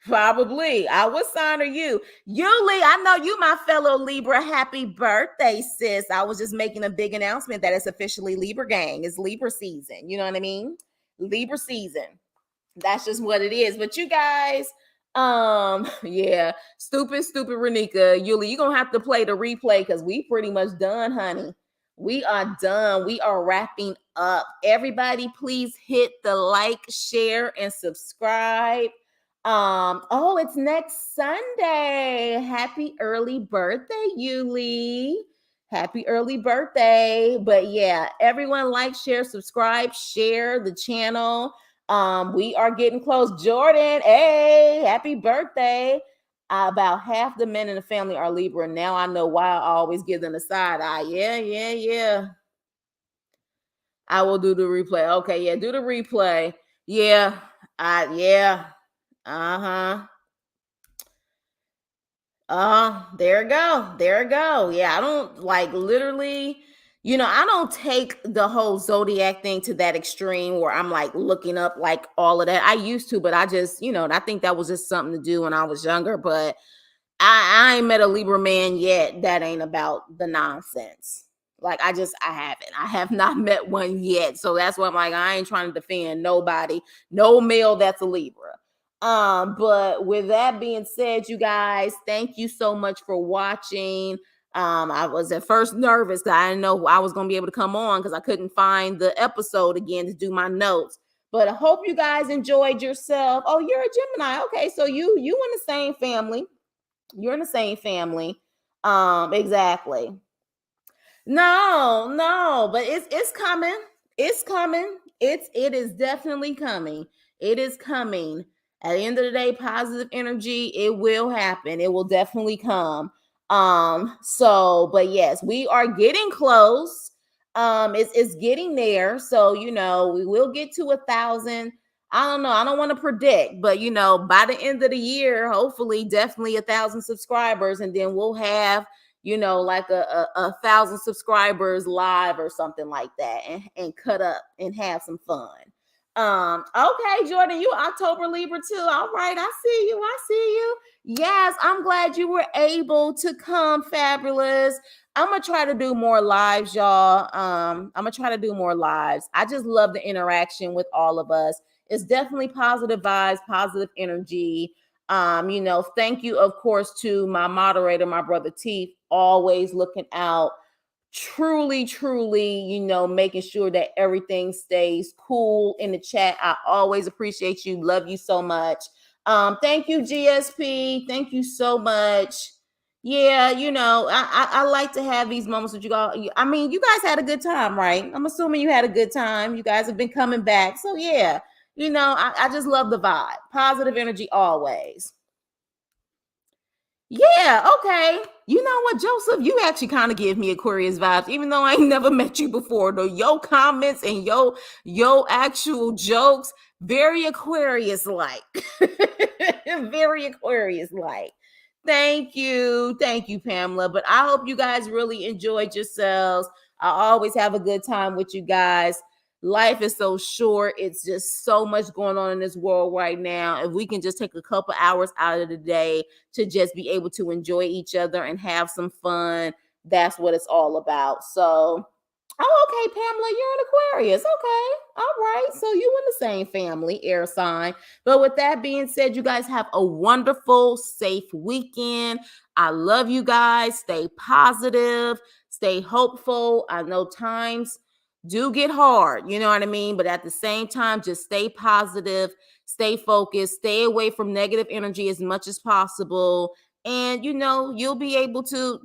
Probably. What sign are you? Yuli, I know you, my fellow Libra. Happy birthday, sis. I was just making a big announcement that it's officially Libra gang. It's Libra season. You know what I mean? Libra season. That's just what it is. But you guys, yeah, stupid Ranika. Yuli, you're gonna have to play the replay because we pretty much done, honey. We are done. We are wrapping up. Everybody, please hit the like, share, and subscribe. It's next Sunday. Happy early birthday, Yuli. Happy early birthday. But yeah, everyone like, share, subscribe, share the channel. We are getting close. Jordan, hey, happy birthday. About half the men in the family are Libra. Now I know why I always give them a side eye. Yeah. I will do the replay. Okay, yeah, do the replay. Yeah. Yeah. Uh-huh. There it go. Yeah, I don't like literally, I don't take the whole zodiac thing to that extreme where I'm like looking up like all of that. I used to, but I just, I think that was just something to do when I was younger. But I ain't met a Libra man yet that ain't about the nonsense. Like I haven't. I have not met one yet. So that's why I'm like, I ain't trying to defend nobody, no male that's a Libra. But with that being said, you guys, thank you so much for watching. I was at first nervous because I didn't know I was gonna be able to come on because I couldn't find the episode again to do my notes. But I hope you guys enjoyed yourself. Oh, you're a Gemini. Okay, so you in the same family. You're in the same family. Exactly. No, but it's coming. It's coming. It is definitely coming. It is coming. At the end of the day, positive energy, it will happen. It will definitely come. So, but yes, we are getting close. It's getting there. So, we will get to 1,000. I don't know. I don't want to predict, but by the end of the year, hopefully, definitely 1,000 subscribers, and then we'll have like a 1,000 subscribers live or something like that, and cut up and have some fun. Okay, Jordan, you October Libra too. All right, I see you. I see you. Yes, I'm glad you were able to come, fabulous. I'm gonna try to do more lives, y'all. I'm gonna try to do more lives. I just love the interaction with all of us. It's definitely positive vibes, positive energy. Thank you, of course, to my moderator, my brother Teeth, always looking out, truly, truly, making sure that everything stays cool in the chat. I always appreciate you. Love you so much. Thank you, GSP. Thank you so much. Yeah, I like to have these moments with you all. I mean, you guys had a good time, right? I'm assuming you had a good time. You guys have been coming back. So yeah, I just love the vibe. Positive energy always. Yeah, okay. You know what, Joseph? You actually kind of give me Aquarius vibes, even though I ain't never met you before. Though your comments and your actual jokes, very Aquarius like. Very Aquarius like. Thank you, Pamela. But I hope you guys really enjoyed yourselves. I always have a good time with you guys. Life is so short. It's just so much going on in this world right now. If we can just take a couple hours out of the day to just be able to enjoy each other and have some fun, that's what it's all about. So, okay, Pamela, you're an Aquarius. Okay. All right. So you in the same family, air sign. But with that being said, you guys have a wonderful, safe weekend. I love you guys. Stay positive, stay hopeful. I know times do get hard, you know what I mean? But at the same time, just stay positive, stay focused, stay away from negative energy as much as possible. And you'll be able to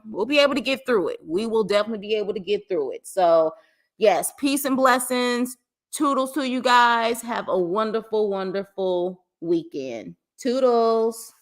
we'll be able to get through it. We will definitely be able to get through it. So yes, peace and blessings. Toodles to you guys. Have a wonderful, wonderful weekend. Toodles.